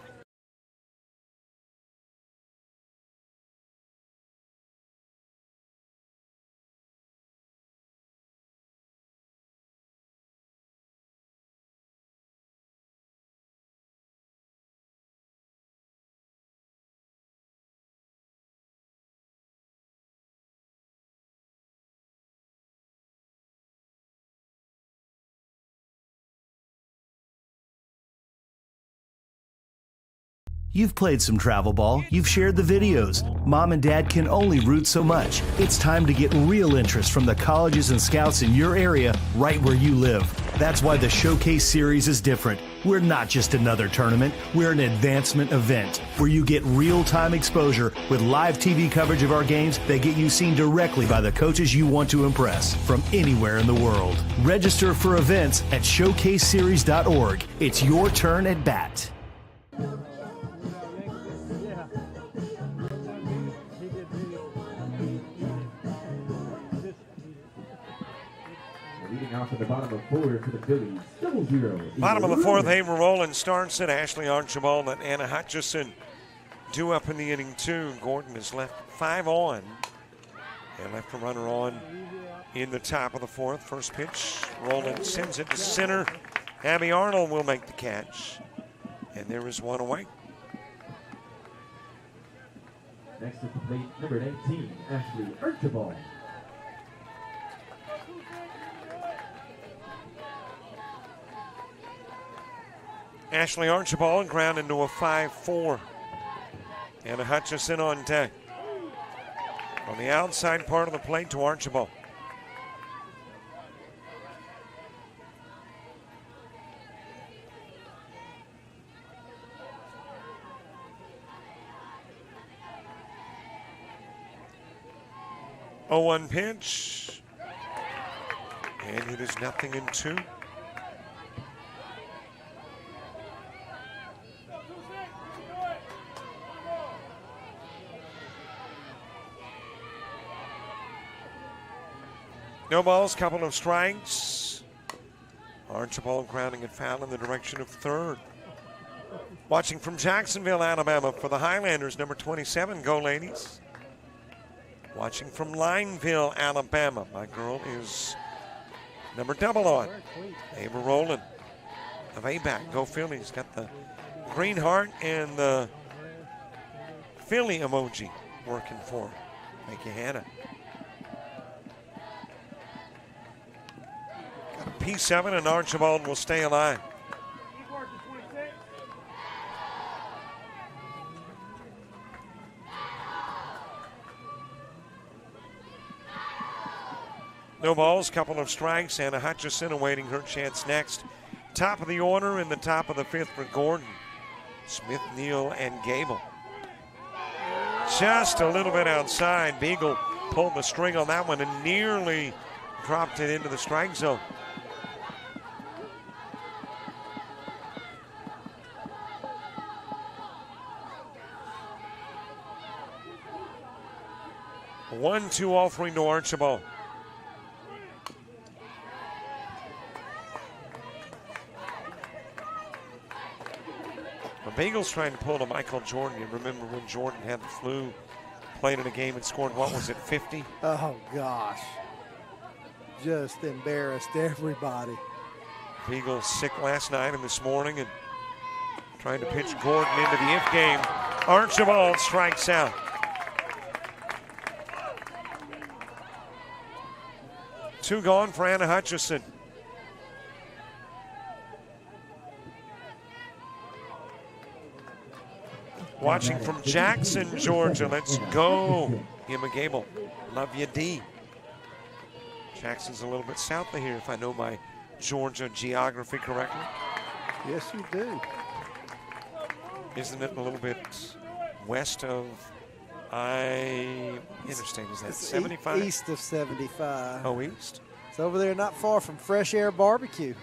You've played some travel ball, you've shared the videos. Mom and Dad can only root so much. It's time to get real interest from the colleges and scouts in your area, right where you live. That's why the Showcase Series is different. We're not just another tournament, we're an advancement event where you get real-time exposure with live TV coverage of our games that get you seen directly by the coaches you want to impress from anywhere in the world. Register for events at showcaseseries.org. It's your turn at bat. Out to the bottom of 4 for the Phillies. 0-0. Bottom of the 4th, Ava Rowland starts it. Ashley Archibald and Anna Hutchison due up in the inning 2. Gordon is left 5 on and left a runner on in the top of the 4th. First pitch, Rowland sends it to center. Abby Arnold will make the catch, and there is 1 away. Next at the plate, number 19, Ashley Archibald. Ashley Archibald ground into a 5-4. And a Hutchison on deck. On the outside part of the plate to Archibald. Oh, 1 pitch. And it is 0-2. No balls, couple of strikes. Archibald grounding it foul in the direction of third. Watching from Jacksonville, Alabama for the Highlanders, number 27, go ladies. Watching from Lineville, Alabama, my girl is number double on. Ava Rowland of ABAC, go Phillies. Got the green heart and the Philly emoji working for her. Thank you, Hannah. P7 and Archibald will stay alive. No balls, couple of strikes, and a Hutchison awaiting her chance next. Top of the order in the top of the 5th for Gordon, Smith, Neal, and Gable. Just a little bit outside. Beagle pulled the string on that one and nearly dropped it into the strike zone. One, 2 offering to Archibald. Beagle's trying to pull to Michael Jordan. You remember when Jordan had the flu, played in a game and scored, what was it, 50? Oh, gosh. Just embarrassed everybody. Beagle sick last night and this morning and Trying to pitch Gordon into the if game. Archibald strikes out. Two gone for Anna Hutchison. Watching from Jackson, Georgia. Let's go, Emma Gable. Love you, D. Jackson's a little bit south of here, if I know my Georgia geography correctly. Yes, you do. Isn't it a little bit west of interstate? Is that 75? East of 75. Oh, east? It's over there not far from Fresh Air Barbecue.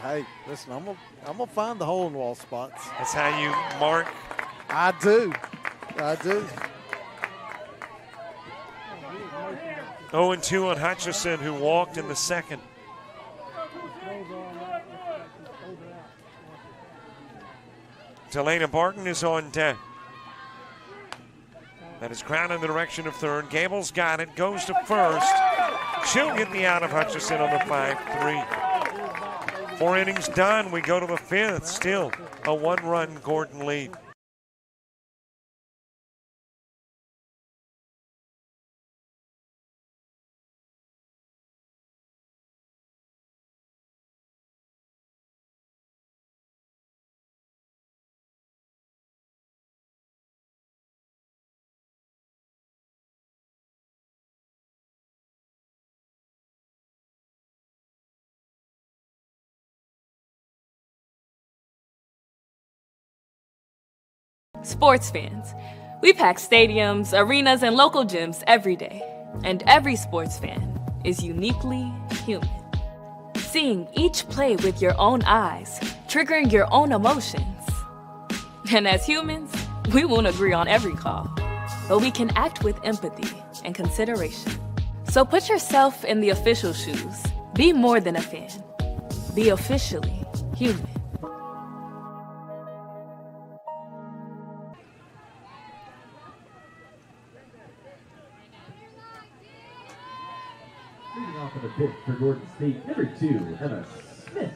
Hey, listen, I'm gonna find the hole-in-wall spots. That's how you mark. I do. 0-2 on Hutchison, who walked in the second. Delana Barton is on deck. That is ground in the direction of third. Gable's got it, goes to first. She'll get the out of Hutchison on the 5-3. 4 innings done. We go to the 5th. Still a 1-run Gordon lead. Sports fans, we pack stadiums, arenas, and local gyms every day. And every sports fan is uniquely human. Seeing each play with your own eyes, triggering your own emotions. And as humans, we won't agree on every call, but we can act with empathy and consideration. So put yourself in the official shoes. Be more than a fan. Be officially human. Leading off of the pitch for Gordon State, number 2, Emma Smith.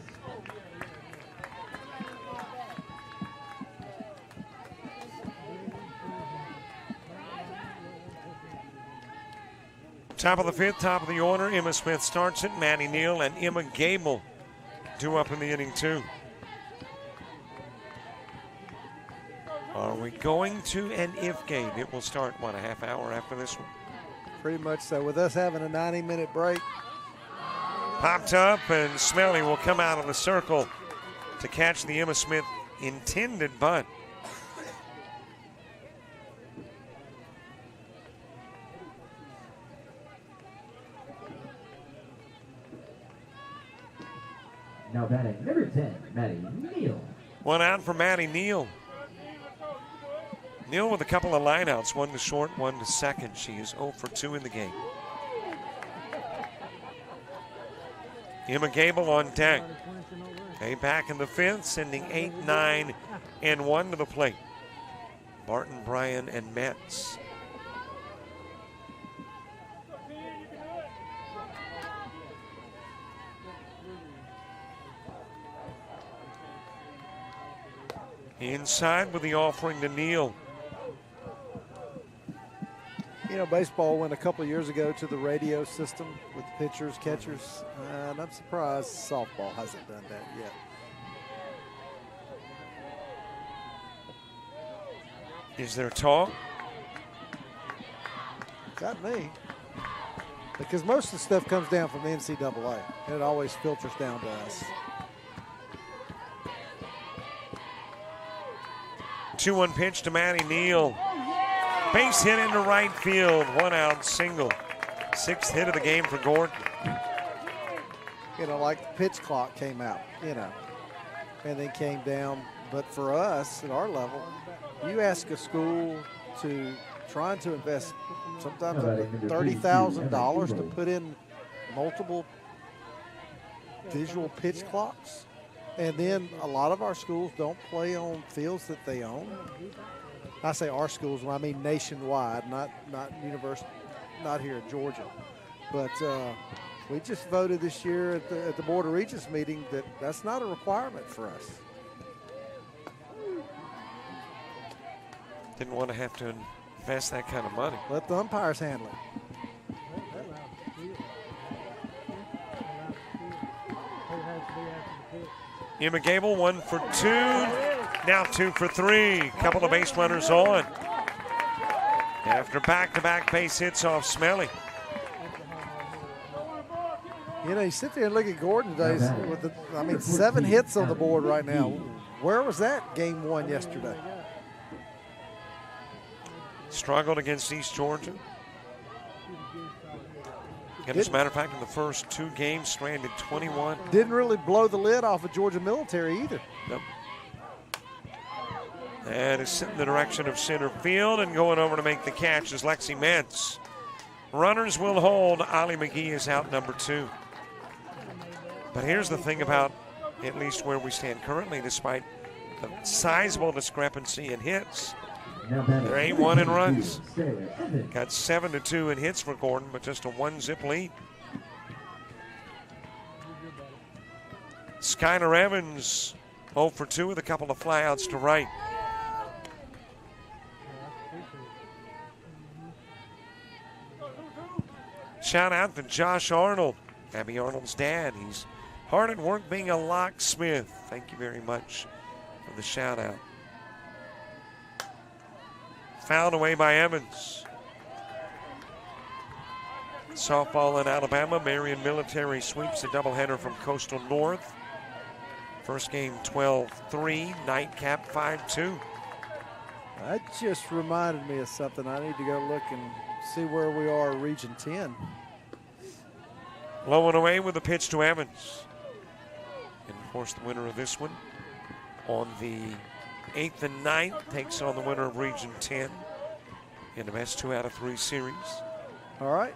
Top of the 5th, top of the order. Emma Smith starts it. Maddie Neal and Emma Gable due up in the inning 2. Are we going to an if game? It will start, a half hour after this one? Pretty much so, with us having a 90-minute break. Popped up, and Smelly will come out of the circle to catch the Emma Smith intended bunt. Now batting number 10, Maddie Neal. One out for Maddie Neal. Neal with a couple of lineouts, one to short, one to second. She is 0 for 2 in the game. Emma Gable on deck. ABAC in the 5th, sending 8, 9, and 1 to the plate. Barton, Bryan, and Metz. Inside with the offering to Neal. You know, baseball went a couple of years ago to the radio system with pitchers, catchers, and I'm surprised softball hasn't done that yet. Is there talk? Got me. Because most of the stuff comes down from the NCAA, and it always filters down to us. 2-1 pitch to Maddie Neal. Base hit into right field, 1 out single. 6th hit of the game for Gordon. You know, like the pitch clock came out, and then came down. But for us at our level, you ask a school to trying to invest sometimes up to $30,000 to put in multiple visual pitch clocks. And then a lot of our schools don't play on fields that they own. I say our schools, well, I mean nationwide, not university, not here in Georgia. But we just voted this year at the Board of Regents meeting that that's not a requirement for us. Didn't want to have to invest that kind of money. Let the umpires handle it. Emma Gable, 1 for 2. Now 2 for 3. Couple of base runners on. After back-to-back base hits off Smelly. You know, you sit there and look at Gordon today with 7 hits on the board right now. Where was that game 1 yesterday? Struggled against East Georgia. And as a matter of fact, in the first 2 games, stranded 21. Didn't really blow the lid off of Georgia Military either. Nope. And it's in the direction of center field, and going over to make the catch is Lexi Mentz. Runners will hold. Ollie McGee is out, number 2. But here's the thing about at least where we stand currently, despite the sizable discrepancy in hits. There ain't one in runs. Got 7-2 in hits for Gordon, but just a 1-zip lead. Skylar Evans 0 for 2 with a couple of flyouts to right. Shout out to Josh Arnold, Abby Arnold's dad. He's hard at work being a locksmith. Thank you very much for the shout out. Fouled away by Evans. Softball in Alabama. Marion Military sweeps a doubleheader from Coastal North. First game 12-3, nightcap 5-2. That just reminded me of something. I need to go look and see where we are in Region 10. Low and away with a pitch to Evans. And of course the winner of this one on the 8th and 9th takes on the winner of Region 10 in the best 2 out of 3 series. All right.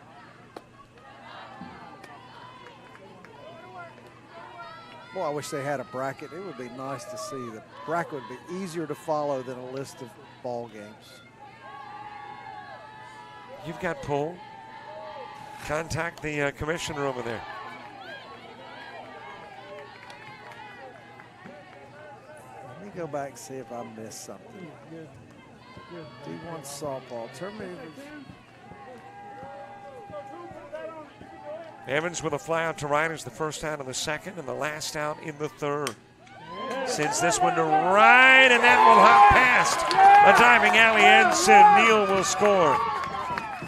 Boy, I wish they had a bracket. It would be nice to see. The bracket would be easier to follow than a list of ball games. You've got pull. Contact the commissioner over there. Let me go back and see if I missed something. D1 softball. Evans with a fly out to right is the first out of the second and the last out in the third. Sends this one to right, and that will hop past a diving alley Ensign. Neal will score.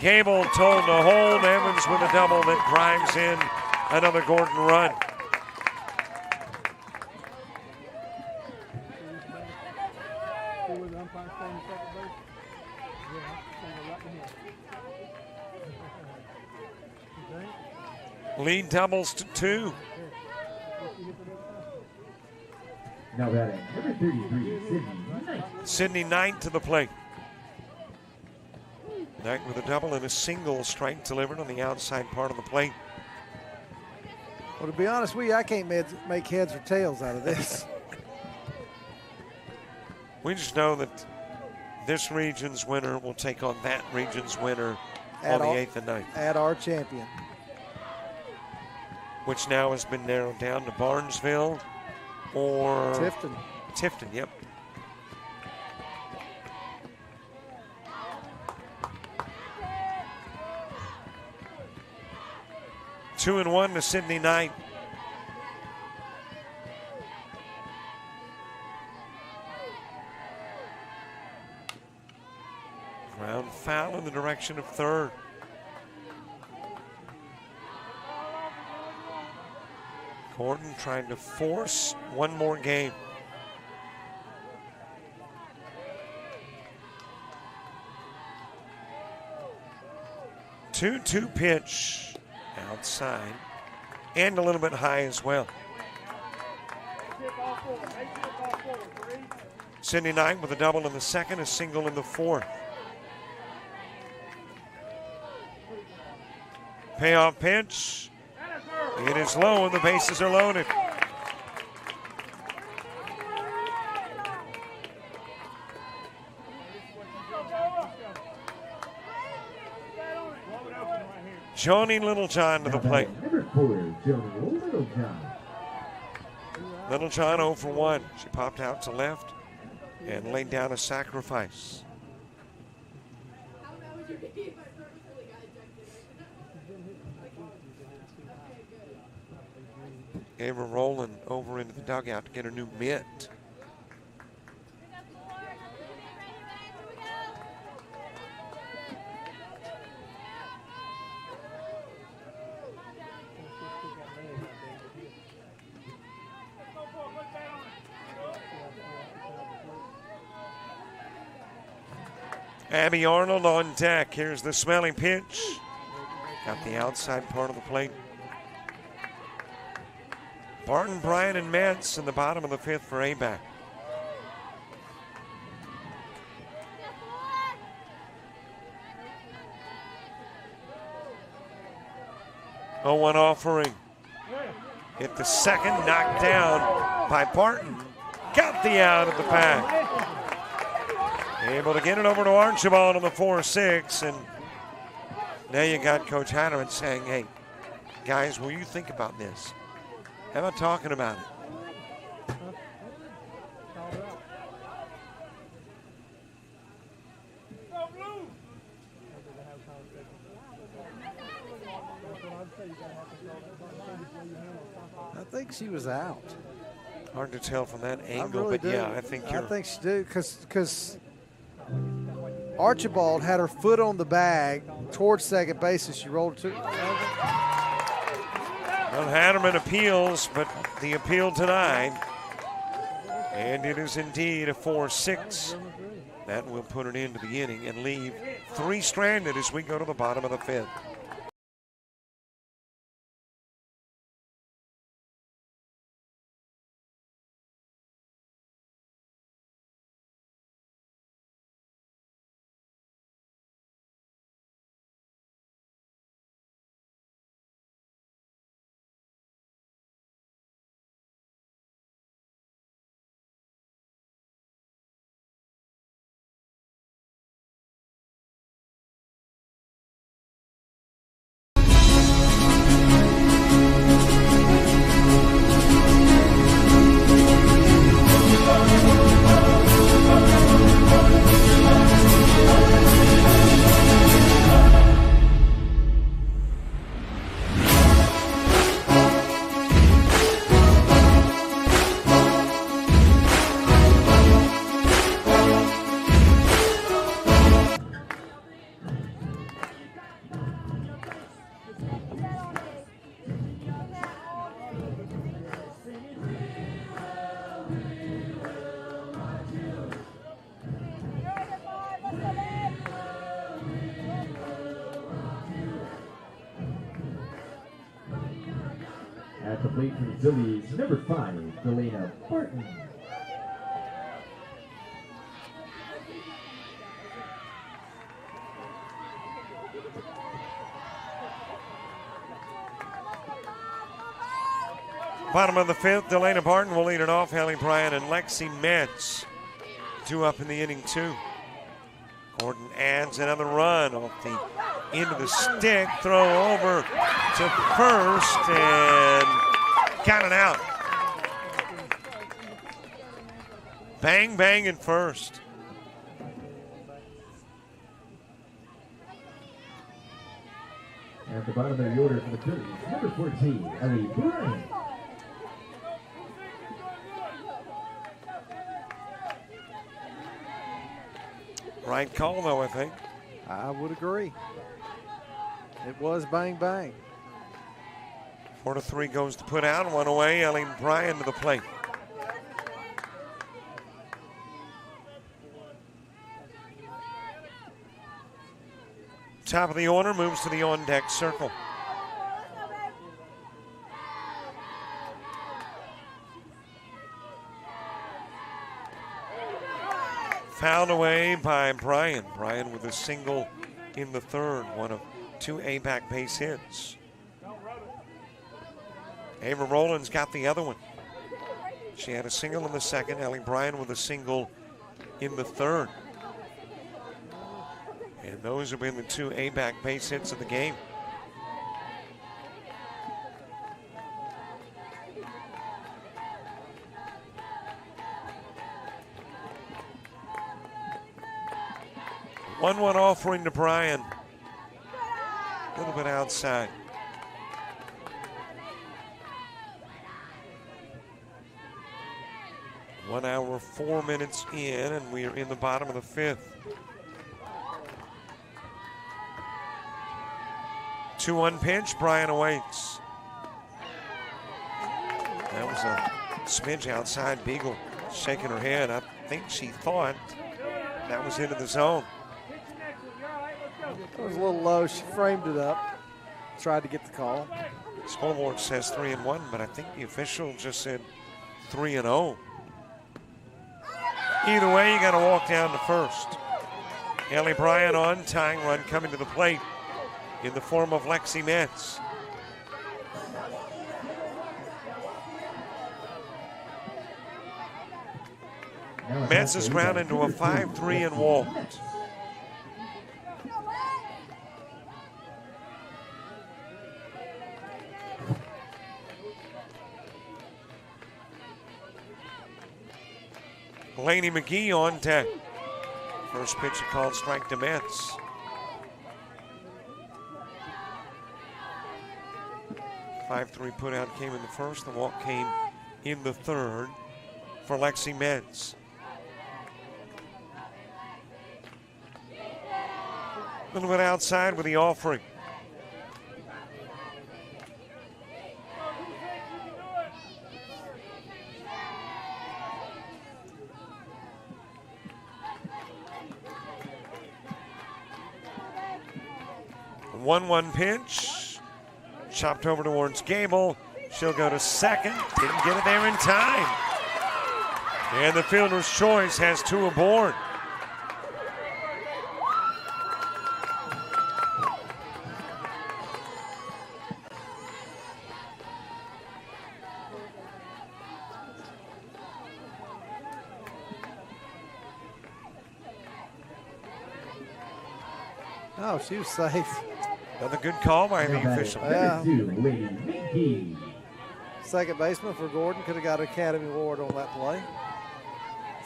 Gable told to hold. Evans with a double that drives in another Gordon run. Lead doubles to 2. Now batting number 33, Sydney Knight. Sydney Knight to the plate. Knight with a double and a single strike delivered on the outside part of the plate. Well, to be honest with you, I can't make heads or tails out of this. We just know that this region's winner will take on that region's winner on the 8th and 9th. At our champion. Which now has been narrowed down to Barnesville or Tifton. Tifton, yep. Two and 1 to Sydney Knight. Ground foul in the direction of third. Gordon trying to force one more game. Two pitch outside and a little bit high as well. Sydney Knight with a double in the second, a single in the fourth. Payoff pitch. It is low and the bases are loaded. Joni Littlejohn to the plate. Number 4, Joni Littlejohn. Littlejohn 0 for 1. She popped out to left and laid down a sacrifice. Ava rolling over into the dugout to get a new mitt. Abby Arnold on deck. Here's the smelling pitch. Got the outside part of the plate. Barton, Bryan, and Metz in the bottom of the 5th for ABAC. Oh, 1 offering. Hit the second, knocked down by Barton. Got the out of the pack. Able to get it over to Archibald on the 4-6, and now you got Coach Hatterman saying, hey, guys, will you think about this? How about talking about it? I think she was out. Hard to tell from that angle, really but do. yeah, I think you're. I think she did because Archibald had her foot on the bag towards second base and she rolled to. Well, Hatterman appeals, but the appeal denied. And it is indeed a 4-6. That will put an end to the inning and leave 3 stranded as we go to the bottom of the 5th. At the plate for the Phillies, number 5, Delana Barton. Bottom of the 5th, Delana Barton will lead it off. Hallie Bryan and Lexi Metz. 2 up in the inning, 2. Gordon adds another run off the end of the stick. Throw over to first and got it out. Bang, bang in first. At the bottom of the order for the Phillies, number 14, Ellie Bryan. Right call, though, I think. I would agree. It was bang, bang. 4-3 goes to put out. 1 away. Ellie Bryan to the plate. Top of the order moves to the on-deck circle. Fouled away by Bryan. Bryan with a single in the 3rd, one of 2 ABAC base hits. Ava Rowland's got the other one. She had a single in the 2nd. Ellie Bryan with a single in the 3rd. And those have been the 2 ABAC base hits of the game. One offering to Bryan. A little bit outside. One hour, 4 minutes in, and we are in the bottom of the fifth. 2-1 pitch, Brian awaits. That was a smidge outside. Beagle shaking her head. I think she thought that was into the zone. It was a little low. She framed it up, tried to get the call. Scoreboard says 3-1, but I think the official just said 3-0. Either way, you got to walk down to first. Ellie Bryan on, tying run coming to the plate in the form of Lexi Metz. Metz is ground into a 5-3 and walked. Laney McGee on deck. First pitch called strike to Metz. .53 put out came in the first. The walk came in the third for Lexi Metz. A little bit outside with the offering. A 1-1 pitch. Chopped over towards Gable. She'll go to second. Didn't get it there in time. And the fielder's choice has two aboard. Oh, she was safe. Another good call by the official. Yeah. Second baseman for Gordon could have got an Academy Award on that play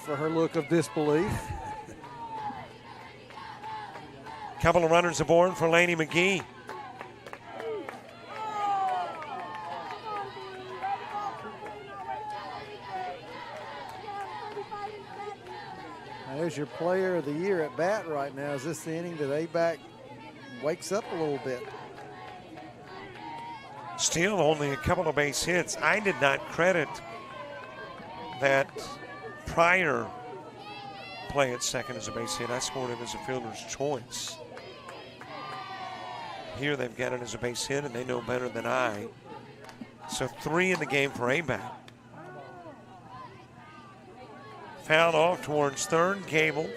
for her look of disbelief. Couple of runners aboard for Laney McGee. There's your player of the year at bat right now. Is this the inning that ABAC wakes up a little bit? Still only a couple of base hits. I did not credit that prior play at second as a base hit. I scored it as a fielder's choice. Here they've got it as a base hit, and they know better than I. So 3 in the game for ABAC. Fouled off towards third, Gable.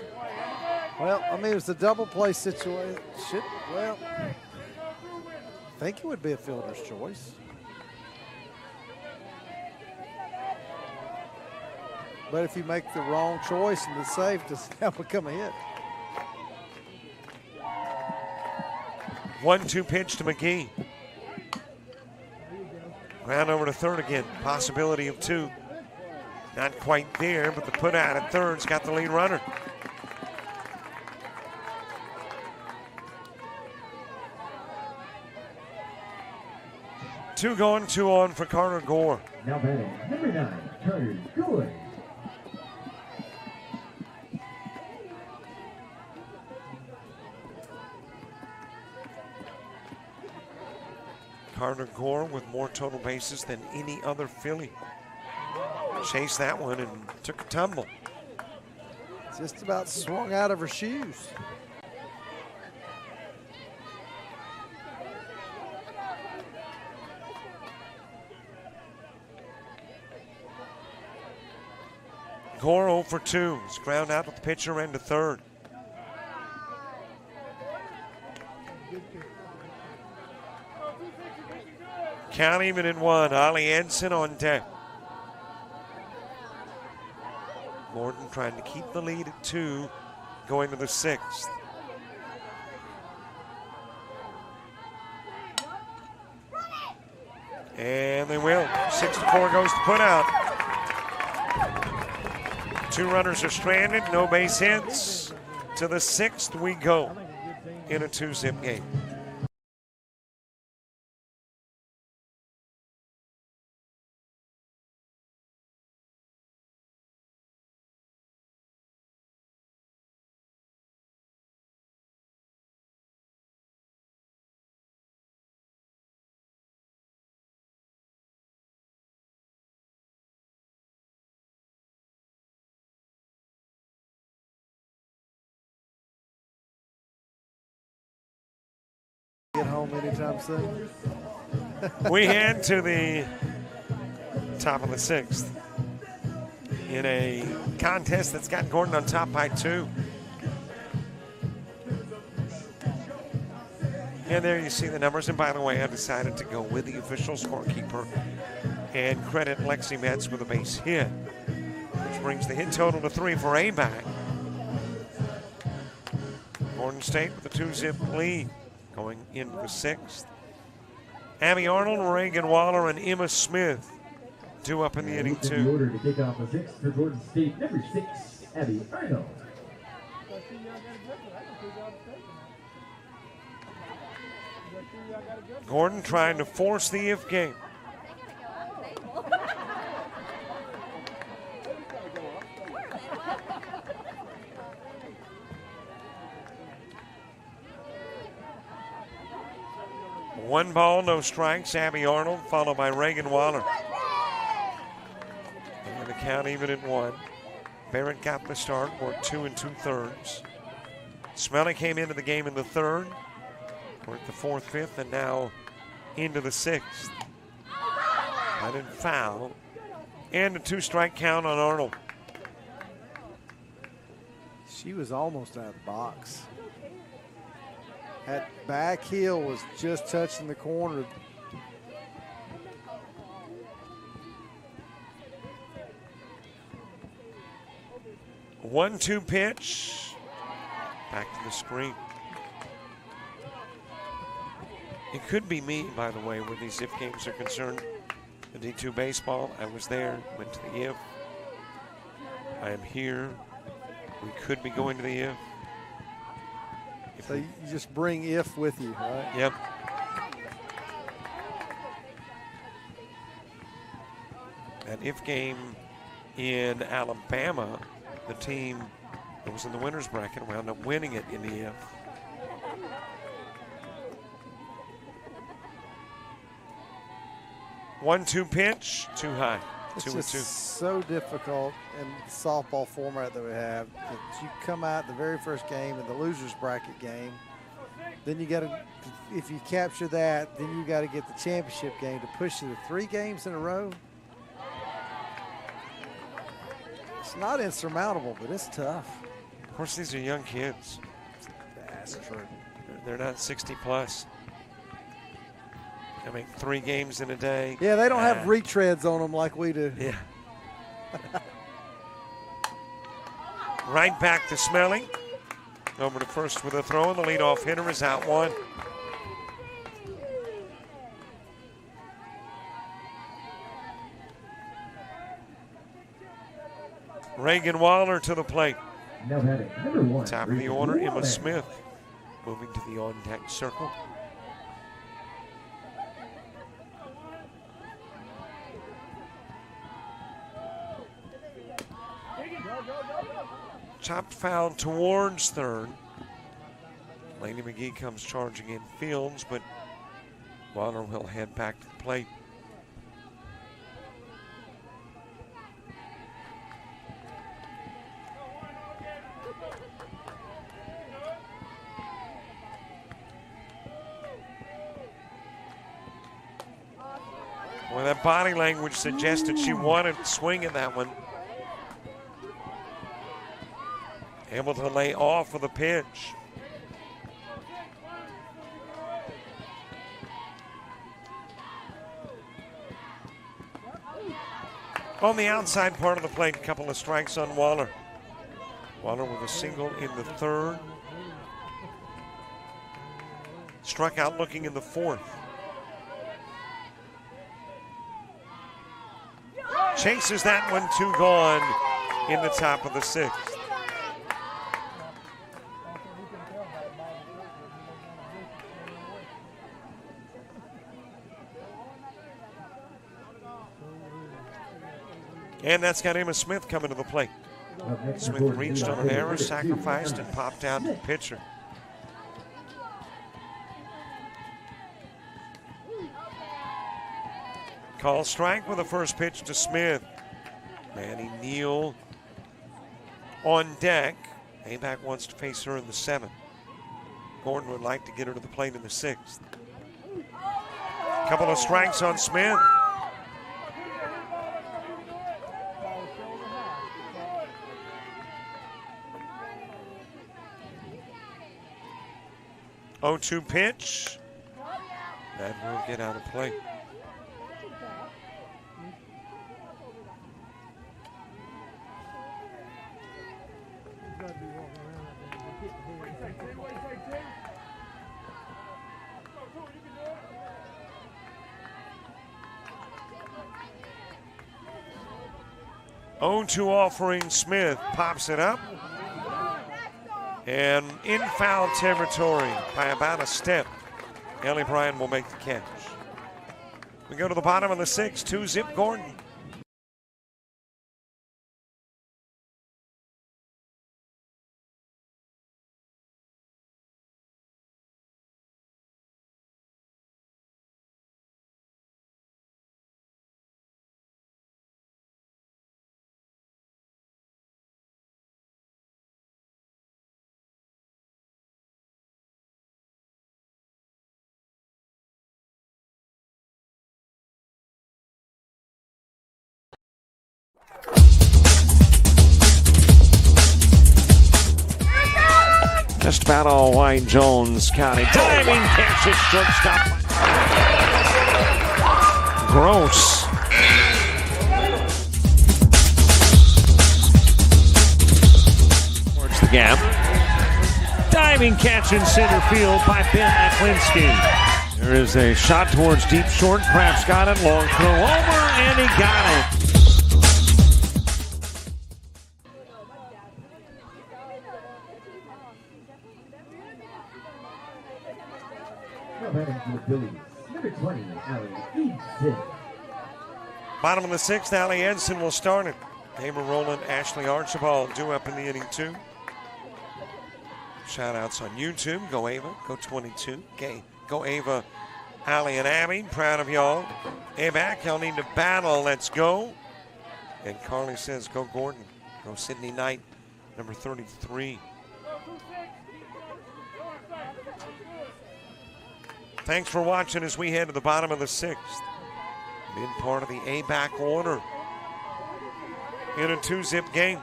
Well, I mean, it was a double play situation. Well, I think it would be a fielder's choice. But if you make the wrong choice and it's safe, does that become a hit? 1-2 pitch to McGee. Ground over to third again. Possibility of 2. Not quite there, but the put out at third's got the lead runner. Two going, 2 on for Carter Gore. Now batting, number 9, Carter Gore. Carter Gore with more total bases than any other Philly. Chased that one and took a tumble. Just about swung out of her shoes. Gore 0 for 2. He's ground out with the pitcher and to third. Count even in 1. Ollie Ensign on deck. Gordon trying to keep the lead at 2, going to the 6th. And they will. 6-4 goes to put out. 2 runners are stranded, no base hits. To the 6th we go in a 2-zip game. Get home anytime soon. We head to the top of the 6th in a contest that's got Gordon on top by 2. And there you see the numbers. And by the way, I decided to go with the official scorekeeper and credit Lexi Metz with a base hit, which brings the hit total to 3 for ABAC. Gordon State with a 2-zip lead going into the 6th. Abby Arnold, Reagan Waller, and Emma Smith due up in the inning 2. In order to kick off the 6th for Gordon State, number 6, Abby Arnold. Gordon trying to force the if game. One ball, no strikes. Abby Arnold, followed by Reagan Waller. And the count even at 1. Barrett got the start, worked 2 2/3. Smelly came into the game in the 3rd, worked the 4th, 5th, and now into the 6th. I didn't foul. And a 2-strike count on Arnold. She was almost out of the box. That back heel was just touching the corner. 1-2 pitch. Back to the screen. It could be me, by the way, where these if games are concerned. The D2 baseball, I was there, went to the if. I am here. We could be going to the if. So you just bring if with you, right? Yep. That if game in Alabama, the team that was in the winner's bracket wound up winning it in the if. One-two pitch, too high. It's 2-2. just so difficult in the softball format that we have. That you come out the very first game in the loser's bracket game, then you got to, if you capture that, then you got to get the championship game to push you to 3 games in a row. It's not insurmountable, but it's tough. Of course, these are young kids. That's true. They're not 60 plus. I mean, 3 games in a day. Yeah, they don't have retreads on them like we do. Yeah. Right back to Smelly. Over to first with a throw, and the leadoff hitter is out 1. Reagan Waller to the plate. Now batting, number 1. Top of the order, Emma Smith moving to the on-deck circle. Chopped foul towards third. Laney McGee comes charging in fields, but Waller will head back to the plate. Well, that body language suggested she wanted to swing at that one. Able to lay off with a pitch. On the outside part of the plate, a couple of strikes on Waller. Waller with a single in the 3rd. Struck out looking in the 4th. Chases that one, 2 gone in the top of the 6th. And that's got Emma Smith coming to the plate. Smith reached on an error, sacrificed, and popped out to the pitcher. Call strike with the first pitch to Smith. Manny Neal on deck. ABAC wants to face her in the 7th. Gordon would like to get her to the plate in the 6th. Couple of strikes on Smith. Oh, 2 pitch. That will get out of play. Oh-2 offering. Smith pops it up. And in foul territory by about a step. Ellie Bryan will make the catch. We go to the bottom of the 6th. 2-zip Gordon. Just about all Wayne Jones County. Diving catch at shortstop. Gross. Towards the gap. Diving catch in center field by Ben Aklinski. There is a shot towards deep short. Krabs got it. Long throw over, and he got it. Number 20, Allie Edson. Bottom of the 6th, Allie Edson will start it. Ava Rowland, Ashley Archibald due up in the inning 2. Shout outs on YouTube. Go Ava, go 22. Okay. Go Ava, Allie and Abby. Proud of y'all. ABAC, y'all need to battle. Let's go. And Carly says, go Gordon. Go Sydney Knight, number 33. Thanks for watching as we head to the bottom of the 6th. Mid part of the ABAC order in a 2-zip game.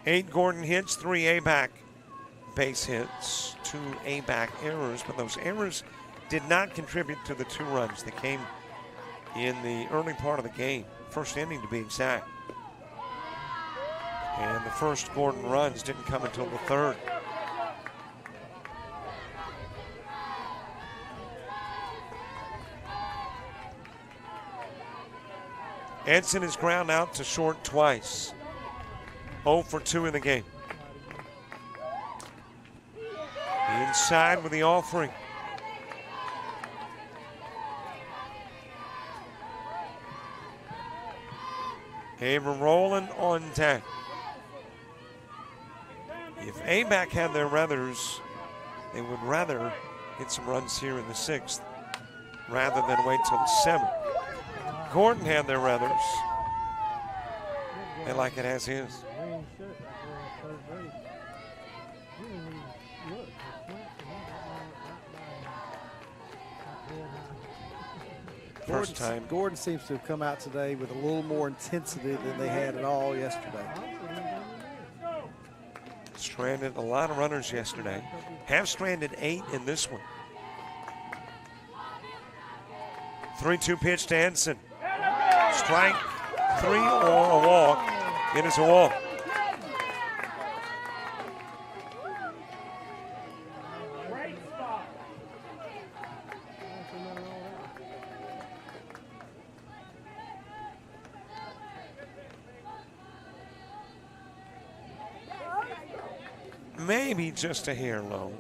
Eight Gordon hits, 3 ABAC base hits, 2 ABAC errors, but those errors did not contribute to the 2 runs that came in the early part of the game, first inning to be exact. And the first Gordon runs didn't come until the 3rd. Edson is ground out to short twice. 0 for 2 in the game. Inside with the offering. Ava Rowland on deck. If ABAC had their ruthers, they would rather get some runs here in the 6th rather than wait till the 7th. Gordon had their ruthers. They like it as is. First time. Gordon seems to have come out today with a little more intensity than they had at all yesterday. Stranded a lot of runners yesterday. Have stranded 8 in this one. 3-2 pitch to Edson. Strike 3 or a walk. It is a walk. Maybe just a hair low.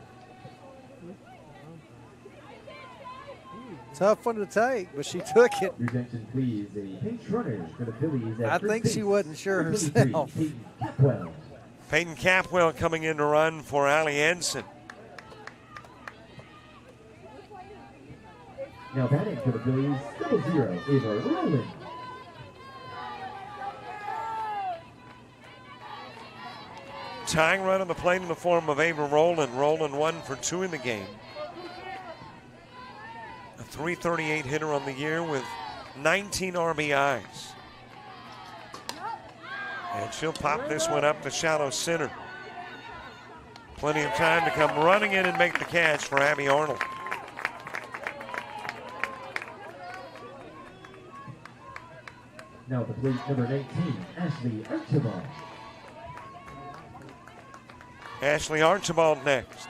Tough one to take, but she took it. Your attention, please. A pinch runner for the Phillies. I think she wasn't sure herself. Peyton Capwell coming in to run for Allie Edson. Now batting for the Phillies, 0-0, Ava Rowland. Tying run on the plate in the form of Ava Rowland. Rowland 1 for 2 in the game. A .338 hitter on the year with 19 RBIs. And she'll pop this one up the shallow center. Plenty of time to come running in and make the catch for Abby Arnold. Now the plate number 19, Ashley Archibald. Ashley Archibald next.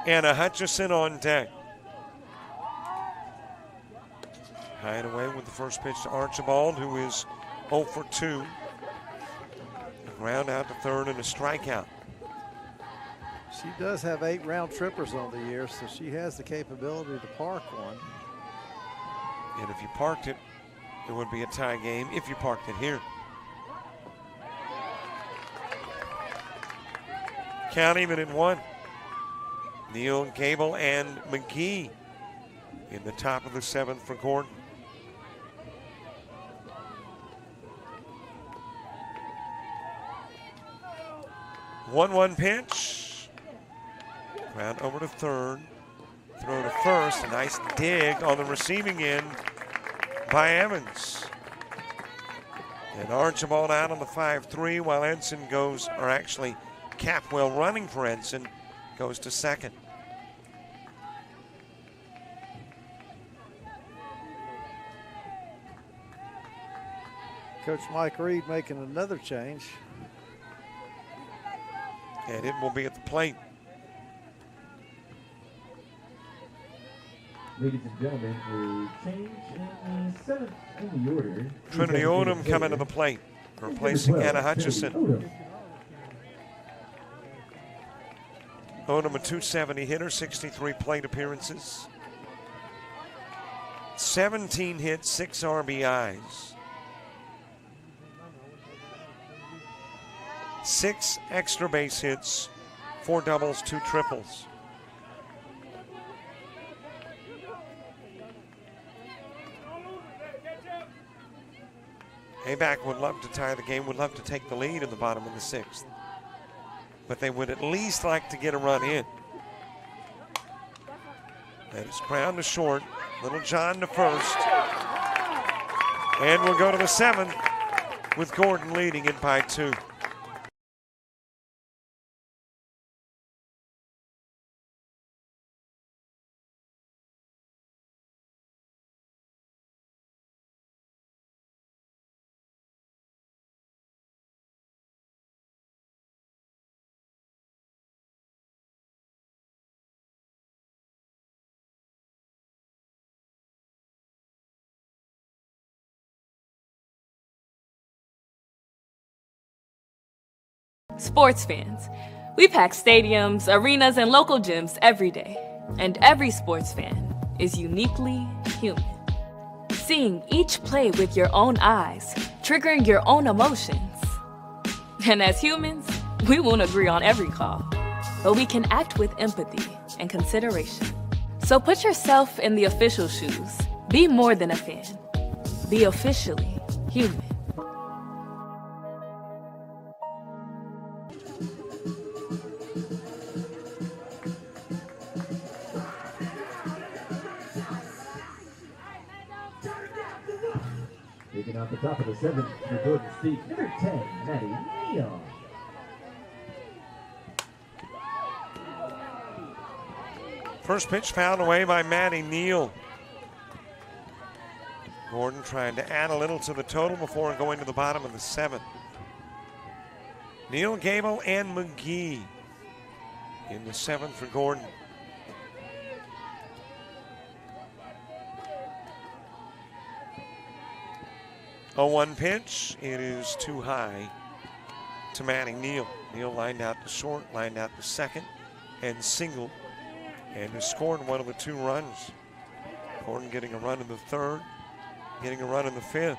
Anna Hutchison on deck. High and away with the first pitch to Archibald, who is 0 for 2. A ground out to third and a strikeout. She does have 8 round trippers on the year, so she has the capability to park one. And if you parked it, it would be a tie game if you parked it here. Count even at 1. Neal, Gable, and McGee in the top of the 7th for Gordon. One pitch. Ground over to third. Throw to first. A nice dig on the receiving end by Evans. And Archibald out on the 5-3 while Ensign goes, or actually Capwell running for Ensign, goes to second. Coach Mike Reed making another change. And it will be at the plate. Ladies and gentlemen, a change in the 7th in the order. Trinity Odom coming to the plate, replacing Anna Hutchison. Odom a .270 hitter, 63 plate appearances. 17 hits, 6 RBIs. 6 extra base hits, 4 doubles, 2 triples. ABAC would love to tie the game, would love to take the lead in the bottom of the 6th. But they would at least like to get a run in. That is ground to short. Little John to first. And we'll go to the 7th with Gordon leading it by 2. Sports fans, we pack stadiums, arenas, and local gyms every day. And every sports fan is uniquely human. Seeing each play with your own eyes, triggering your own emotions. And as humans, we won't agree on every call, but we can act with empathy and consideration. So put yourself in the official shoes. Be more than a fan. Be officially human. Taking off the top of the 7th for Gordon Speak, number 10, Maddie Neal. First pitch fouled away by Maddie Neal. Gordon trying to add a little to the total before going to the bottom of the 7th. Neal, Gable, and McGee in the 7th for Gordon. A 1 pitch, it is too high to Maddie Neal. Neal lined out to short, lined out to second, and single, and has scored one of the 2 runs. Gordon getting a run in the 3rd, getting a run in the 5th.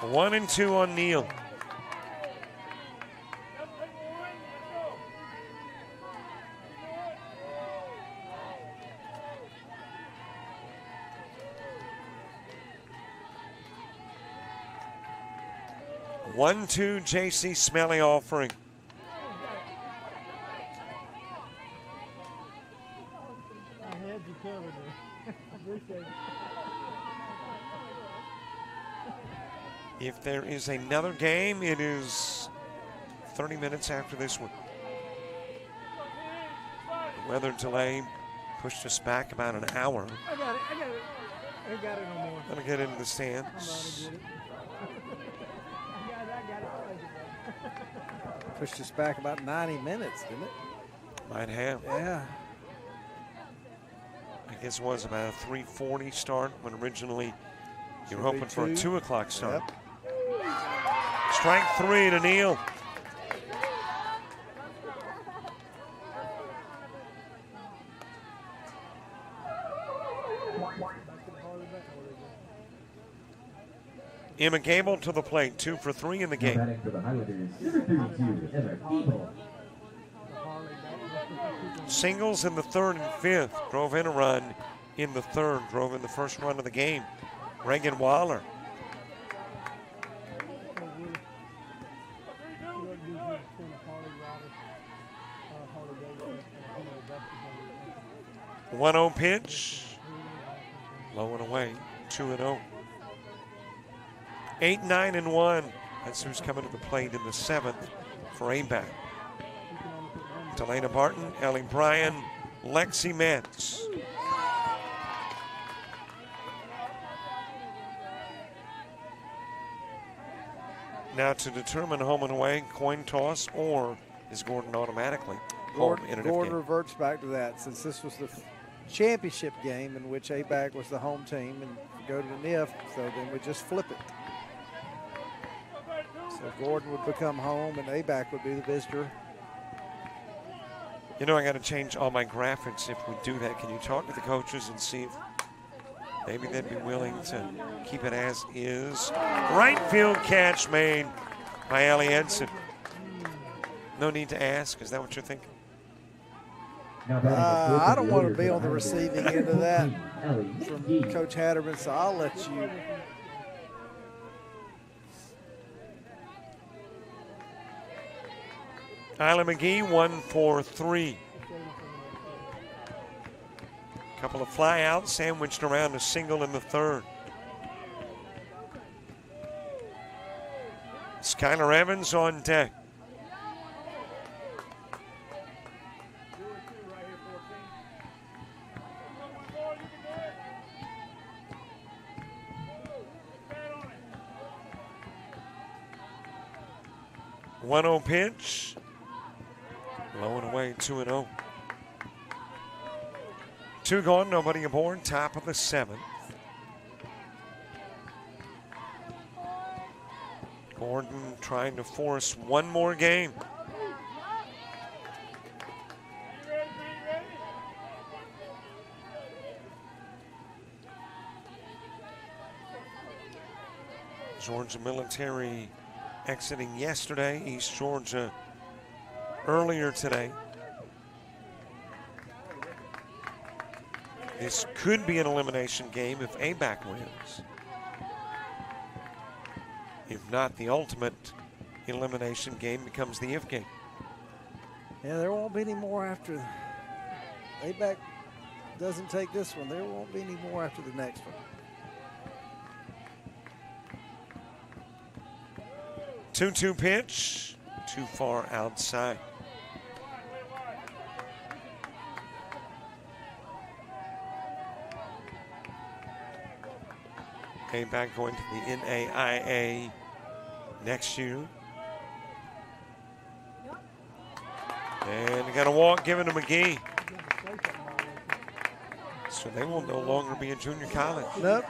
1-2 on Neal. 1-2 J.C. Smelly offering. If there is another game, it is 30 minutes after this one. The weather delay pushed us back about an hour. I got it. Ain't got it no more. Gonna get into the stands. Pushed us back about 90 minutes, didn't it? Might have. Yeah. I guess it was about a 3:40 start when originally you were Should be hoping for a 2. 2 o'clock start. Yep. Strike 3 to Neal. Emma Gable to the plate, 2 for 3 in the game. Batting for the Highlanders, number 32, Emma Gable. Singles in the 3rd and 5th. Drove in a run in the 3rd. Drove in the first run of the game. Reagan Waller. One 1-0 pitch. Low and away. 2-0. 8-9-1. That's who's coming to the plate in the 7th for ABAC. Delana Barton, Ellie Bryan, Lexi Metz. Now to determine home and away, coin toss, or is Gordon automatically home in an Gordon game? reverts back to that, since this was the championship game in which ABAC was the home team and go to the NIF, so then we just flip it. So Gordon would become home and ABAC would be the visitor. You know, I got to change all my graphics if we do that. Can you talk to the coaches and see if maybe they'd be willing to keep it as is? Right field catch made by Allie Edson. No need to ask. Is that what you're thinking? I don't want to be on the receiving end of that from Coach Hatterman, so I'll let you. Isla McGee, 1 for 3. Couple of fly outs sandwiched around a single in the 3rd. Skylar Evans on deck. One 1-0 pitch. Low and away, 2-0. 2 gone, nobody aboard, top of the 7th. Gordon trying to force one more game. Georgia Military exiting yesterday, East Georgia earlier today. This could be an elimination game if ABAC wins. If not, the ultimate elimination game becomes the if game. Yeah, there won't be any more after ABAC doesn't take this one. There won't be any more after the next one. 2-2 pitch, too far outside. ABAC going to the NAIA next year. And they got a walk given to McGee. So they will no longer be a junior college. Nope.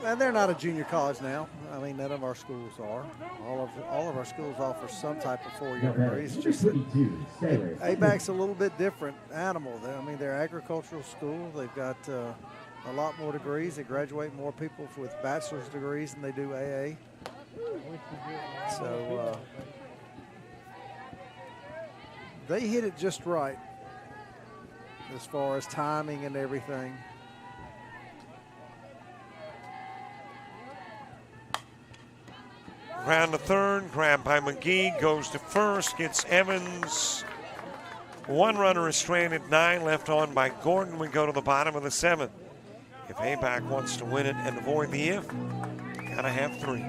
And they're not a junior college now. I mean, none of our schools are. All of our schools offer some type of four-year degree. It's just that ABAC's a little bit different animal. I mean, they're agricultural school. They've got a lot more degrees. They graduate more people with bachelor's degrees than they do AA. So they hit it just right as far as timing and everything. Ground to third, grabbed by McGee, goes to first, gets Evans. One runner is stranded, 9 left on by Gordon. We go to the bottom of the 7th. If ABAC wants to win it and avoid the if, gotta have 3.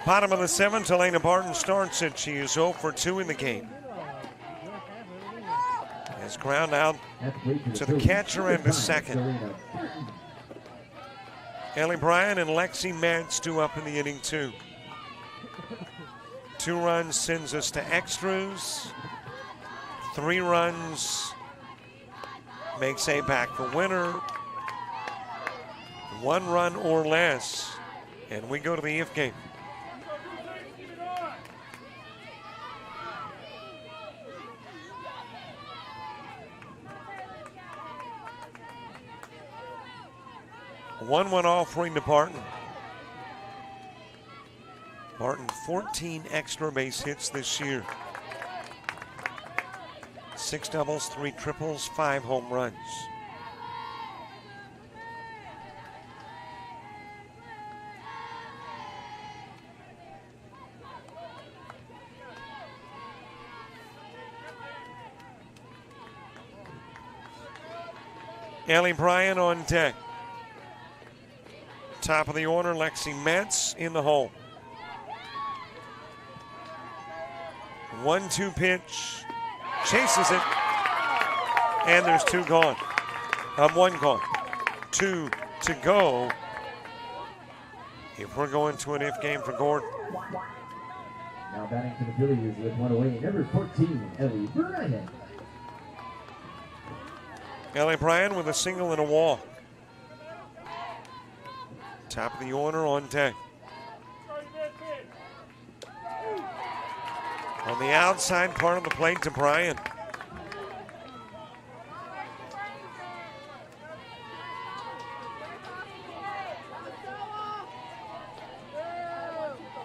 Bottom of the 7th, Elena Barton starts it. She is 0 for 2 in the game. Has ground out to the catcher and the second. Ellie Bryan and Lexi Mance due up in the inning 2. 2 runs sends us to extras. 3 runs makes ABAC the winner. 1 run or less, and we go to the if game. One went offering to Barton. Barton 14 extra base hits this year. 6 doubles, 3 triples, 5 home runs. Ellie Bryan on deck. Top of the order, Lexi Metz in the hole. 1-2 pitch, chases it, and there's 2 gone. 1 gone, 2 to go. If we're going to an if game for Gordon. Now batting to the Phillies with 1 away, number 14, Ellie Bryan. Ellie Bryan with a single and a walk. Top of the order on deck. On the outside part of the plate to Bryan.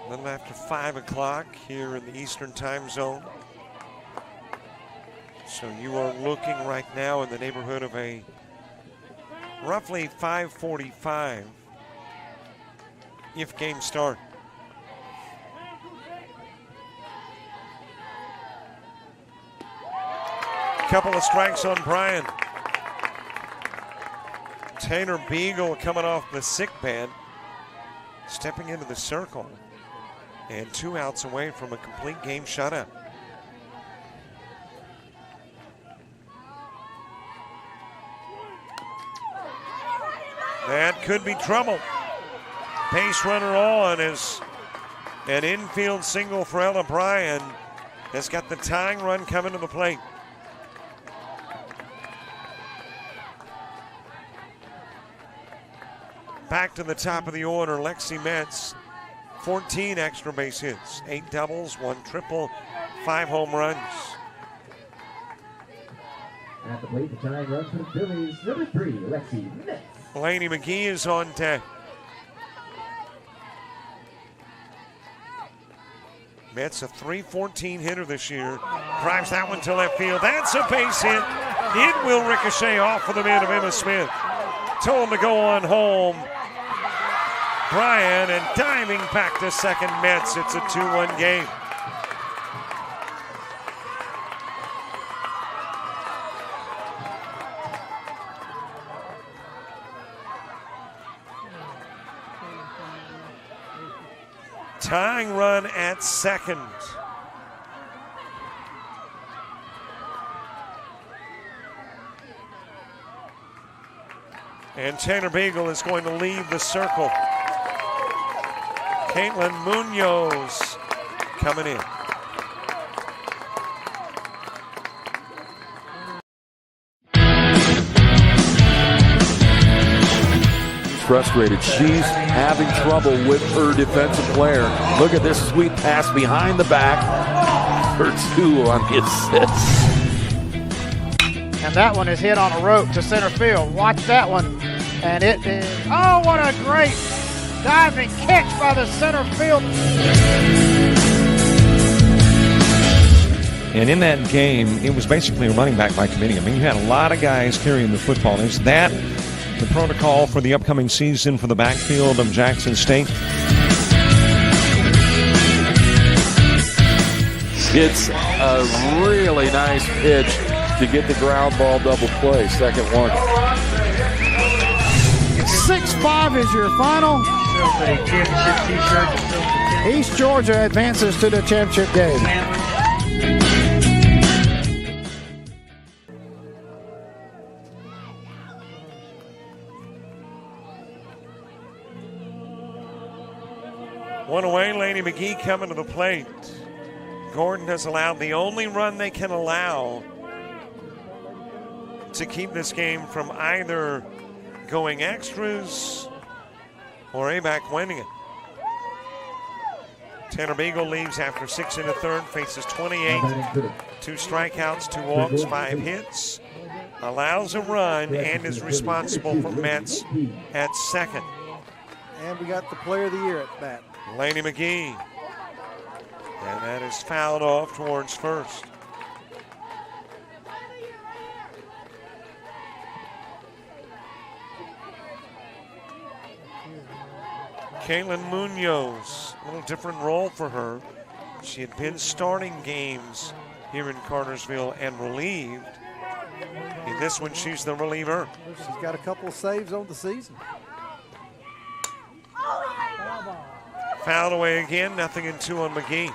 A little after 5 o'clock here in the Eastern Time Zone. So you are looking right now in the neighborhood of a roughly 5:45 if game start. Couple of strikes on Bryan. Taylor Beagle coming off the sick bed, stepping into the circle, and 2 outs away from a complete game shutout. That could be trouble. Base runner on as an infield single for Ella Bryan has got the tying run coming to the plate. Back to the top of the order, Lexi Metz, 14 extra base hits, 8 doubles, 1 triple, 5 home runs. At the plate, the tying run for the Phillies, number 3, Lexi Metz. Laney McGee is on deck. Metz, a .314 hitter this year. Drives that one to left field. That's a base hit. It will ricochet off of the mid of Emma Smith. Told him to go on home. Bryan, and diving back to second, Metz. It's a 2-1 game. Tying run at second. And Tanner Beagle is going to leave the circle. Caitlin Munoz coming in. Frustrated. She's having trouble with her defensive player. Look at this sweet pass behind the back for 2 on the assist. And that one is hit on a rope to center field. Watch that one. And it is, oh, what a great diving catch by the center field. And in that game, it was basically a running back by committee. I mean, you had a lot of guys carrying the football. Is that the protocol for the upcoming season for the backfield of Jackson State? It's a really nice pitch to get the ground ball double play. Second one. 6-5 is your final. East Georgia advances to the championship game. One away, Laney McGee coming to the plate. Gordon has allowed the only run they can allow to keep this game from either going extras or ABAC winning it. Tanner Beagle leaves after 6 1/3, faces 28, 2 strikeouts, 2 walks, 5 hits, allows a run, and is responsible for Metz at second. And we got the player of the year at bat. Laney McGee. And that is fouled off towards first. Caitlin Munoz, a little different role for her. She had been starting games here in Cartersville and relieved. In this one, she's the reliever. She's got a couple of saves on the season. Fouled away again, 0-2 on McGee.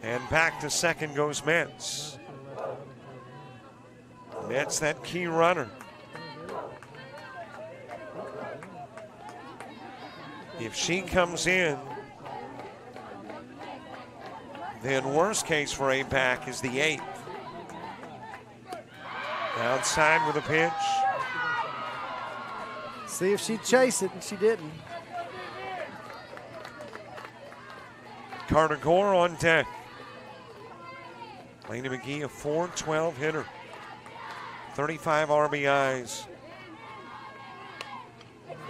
And back to second goes Metz. Metz, that key runner. If she comes in, then worst case for ABAC is the 8th. Outside with a pitch. See if she'd chase it, and she didn't. Carter Gore on deck. Laney McGee, a .412 hitter. 35 RBIs.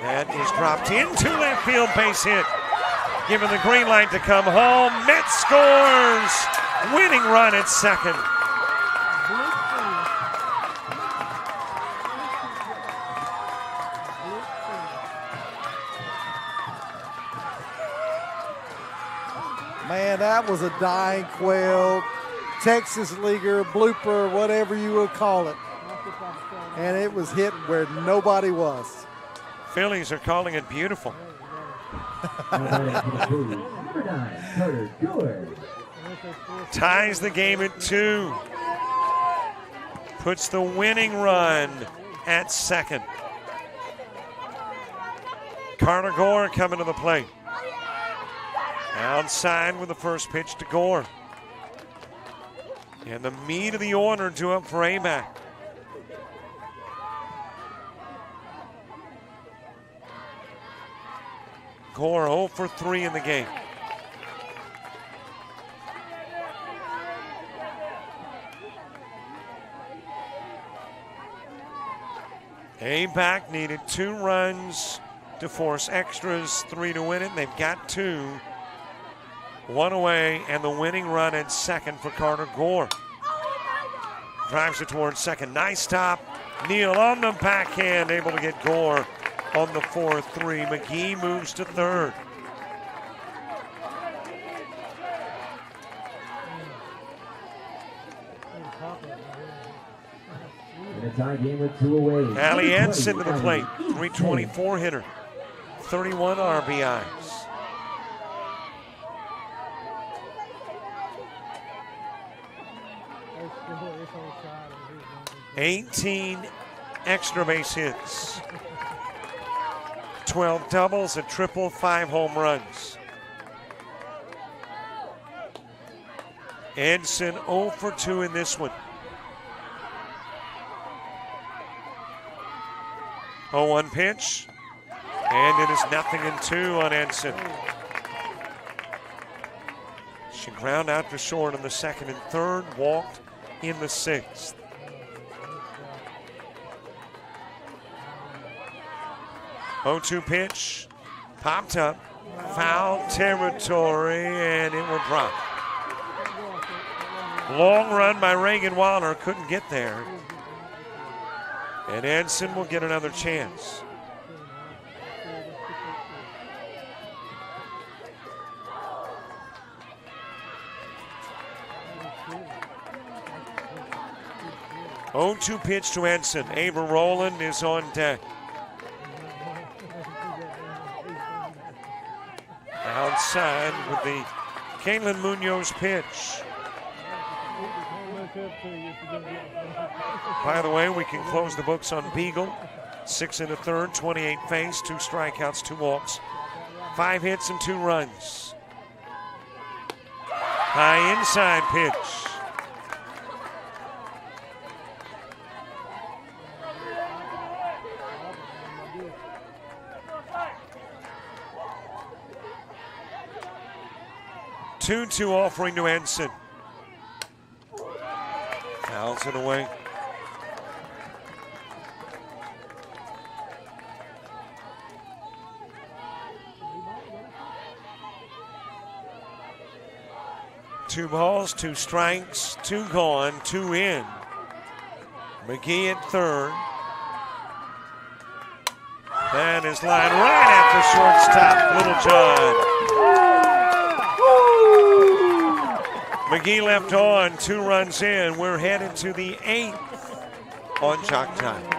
That is dropped into left field, base hit. Given the green light to come home. Metz scores! Winning run at second. Man, that was a dying quail, Texas leaguer, blooper, whatever you would call it. And it was hit where nobody was. Phillies are calling it beautiful. Ties the game at 2. Puts the winning run at second. Carter Gore coming to the plate. Outside with the first pitch to Gore. And the meat of the order due up for ABAC. Gore 0 for 3 in the game. ABAC needed 2 runs to force extras, 3 to win it. They've got 2. 1 away, and the winning run at second for Carter Gore. Drives it towards second. Nice stop. Neal on the backhand, able to get Gore on the 4-3. McGee moves to third. In a tie game with 2 away. Allie Ensign to the plate. 324 hitter. 31 RBIs. 18 extra base hits. 12 doubles, a triple, 5 home runs. Ensign 0 for 2 in this one. 0-1 pitch, and it is 0-2 on Ensign. She ground out to short in the second and third, walked in the sixth. 0-2 pitch, popped up, foul territory, and it will drop. Long run by Reagan Waller, couldn't get there. And Ensign will get another chance. Oh, 2 pitch to Ensign. Ava Rowland is on deck. Outside with the Caitlin Munoz pitch. By the way, we can close the books on Beagle. 6 1/3, 28 face, 2 strikeouts, 2 walks, 5 hits and 2 runs. High inside pitch. Two offering to Ensign. Fouls it away. Two balls, 2 strikes, 2 gone, 2 in. McGee at third. That is lined right at the shortstop, Littlejohn. McGee left on, 2 runs in. We're headed to the 8th on JockJive.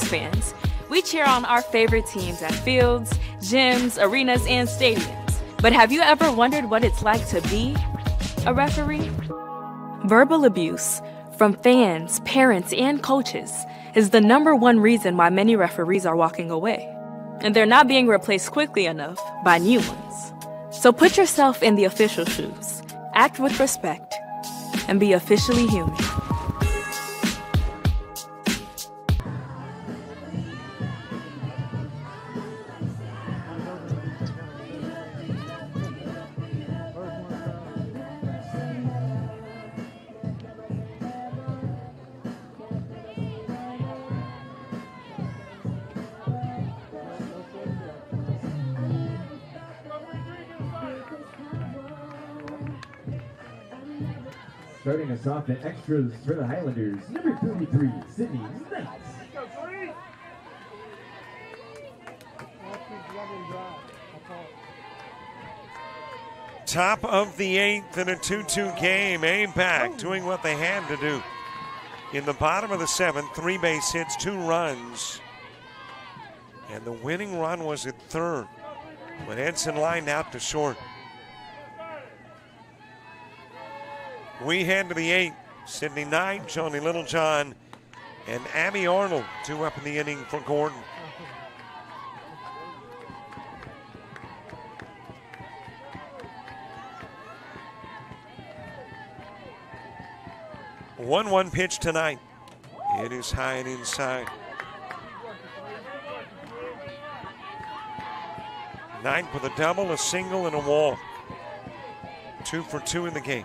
Fans, we cheer on our favorite teams at fields, gyms, arenas, and stadiums. But have you ever wondered what it's like to be a referee? Verbal abuse from fans, parents, and coaches is the #1 reason why many referees are walking away. And they're not being replaced quickly enough by new ones. So put yourself in the official shoes, act with respect, and be officially human. Starting us off in extras for the Highlanders, number 33, Sydney Knight. Top of the 8th in a 2-2 game. ABAC doing what they had to do. In the bottom of the 7th, 3 base hits, 2 runs. And the winning run was at third when Ensign lined out to short. We head to the 8th. Sydney Knight, Joni Littlejohn, and Abby Arnold due up in the inning for Gordon. 1-1 pitch tonight. It is high and inside. Knight with a double, a single, and a walk. 2 for 2 in the game.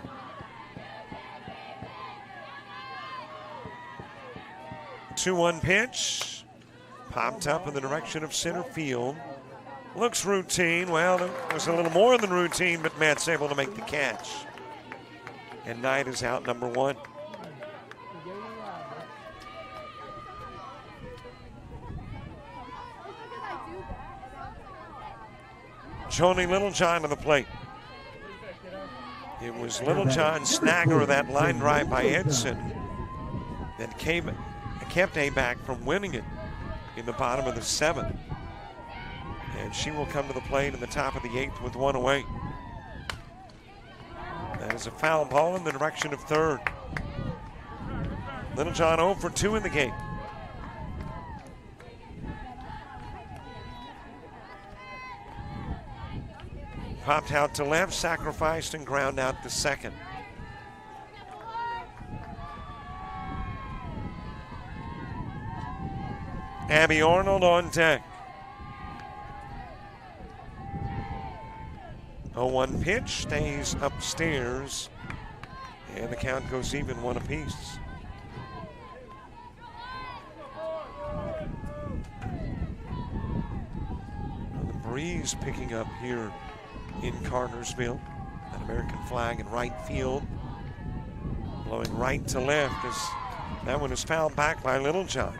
Two-one pitch. Popped up in the direction of center field. Looks routine. Well, it was a little more than routine, but Matt's able to make the catch. And Knight is out number 1. Joni Littlejohn to the plate. It was Littlejohn's snagger of that line drive by Edson that kept ABAC from winning it in the bottom of the 7th. And she will come to the plate in the top of the 8th with 1 away. That is a foul ball in the direction of third. Littlejohn 0 for 2 in the game. Popped out to left, sacrificed, and ground out to second. Abby Arnold on deck. 0-1 pitch, stays upstairs, and the count goes even, 1 apiece. The breeze picking up here in Cartersville. An American flag in right field, blowing right to left as that one is fouled back by Littlejohn.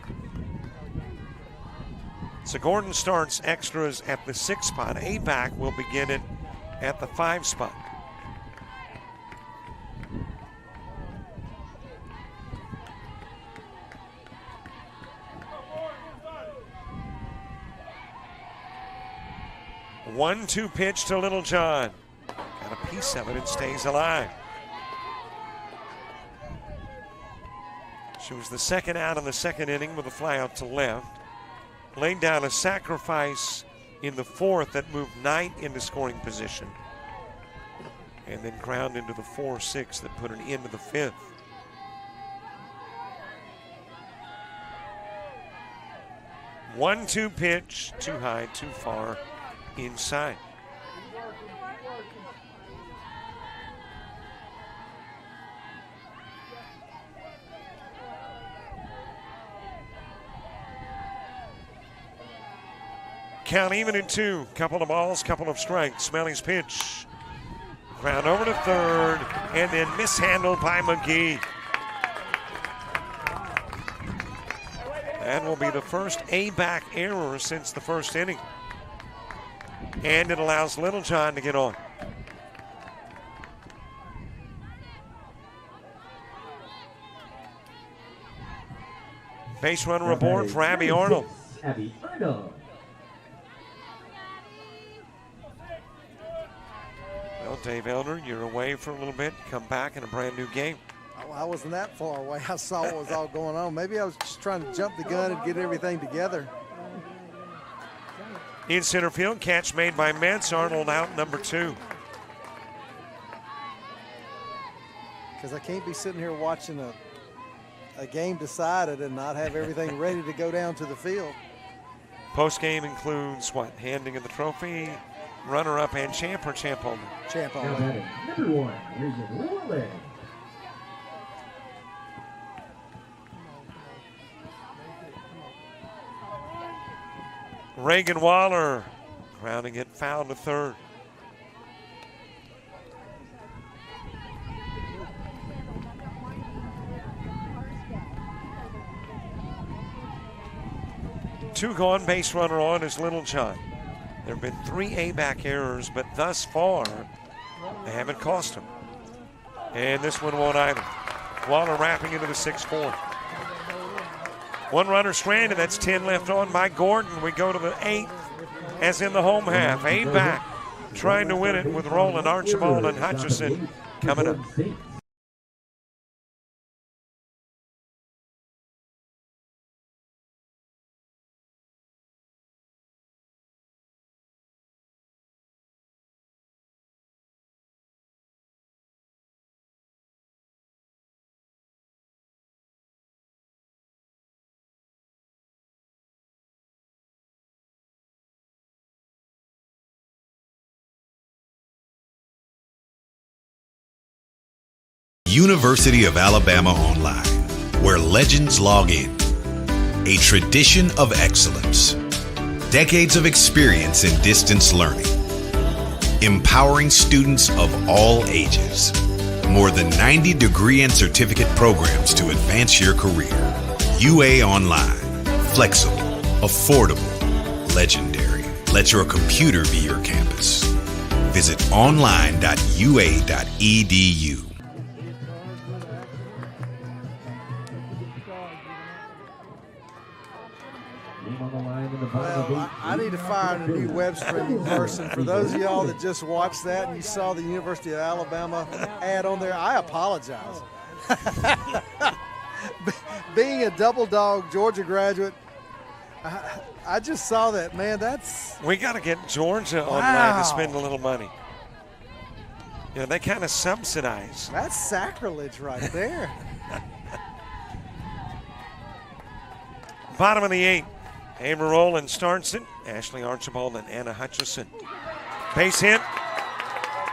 So Gordon starts extras at the 6th spot. ABAC will begin it at the 5 spot. A 1-2 pitch to Littlejohn. Got a piece of it and stays alive. She was the second out in the 2nd inning with a fly out to left. Laid down a sacrifice in the 4th that moved Knight into scoring position. And then ground into the 4-6 that put an end to the 5th. One-two pitch, too high, too far, inside. Count even at 2. Couple of balls, couple of strikes. Smelly's pitch. Ground over to third, and then mishandled by McGee. That will be the first ABAC error since the 1st inning. And it allows Littlejohn to get on. Base runner aboard for Abby Arnold. Abby Arnold. Well, Dave Elder, you're away for a little bit. Come back in a brand new game. I wasn't that far away. I saw what was all going on. Maybe I was just trying to jump the gun and get everything together. In center field, catch made by Metz. Arnold out number 2. Because I can't be sitting here watching a game decided and not have everything ready to go down to the field. Post game includes what? Handing of the trophy, runner-up, and champ, or champ only? Champ Now only. batting number 1, Regan Waller. Reagan Waller grounding it foul to third. Two gone, base runner on is Littlejohn. There have been 3 ABAC errors, but thus far, they haven't cost him. And this one won't either. Waller wrapping into the 6-4. 1 runner stranded, that's 10 left on by Gordon. We go to the 8th, as in the home half. ABAC trying to win it with Roland, Archibald, and Hutchison coming up. University of Alabama Online, where legends log in. A tradition of excellence. Decades of experience in distance learning. Empowering students of all ages. More than 90 degree and certificate programs to advance your career. UA Online. Flexible, affordable, legendary. Let your computer be your campus. Visit online.ua.edu. Well, I need to find a new web streaming person. For those of y'all that just watched that and you saw the University of Alabama ad on there, I apologize. Being a double dog Georgia graduate, I just saw that, man. We got to get Georgia online to spend a little money. You know, they kind of subsidize. That's sacrilege right there. Bottom of the 8th. Amber Rowland starts it. Ashley Archibald and Anna Hutchison. Base hit.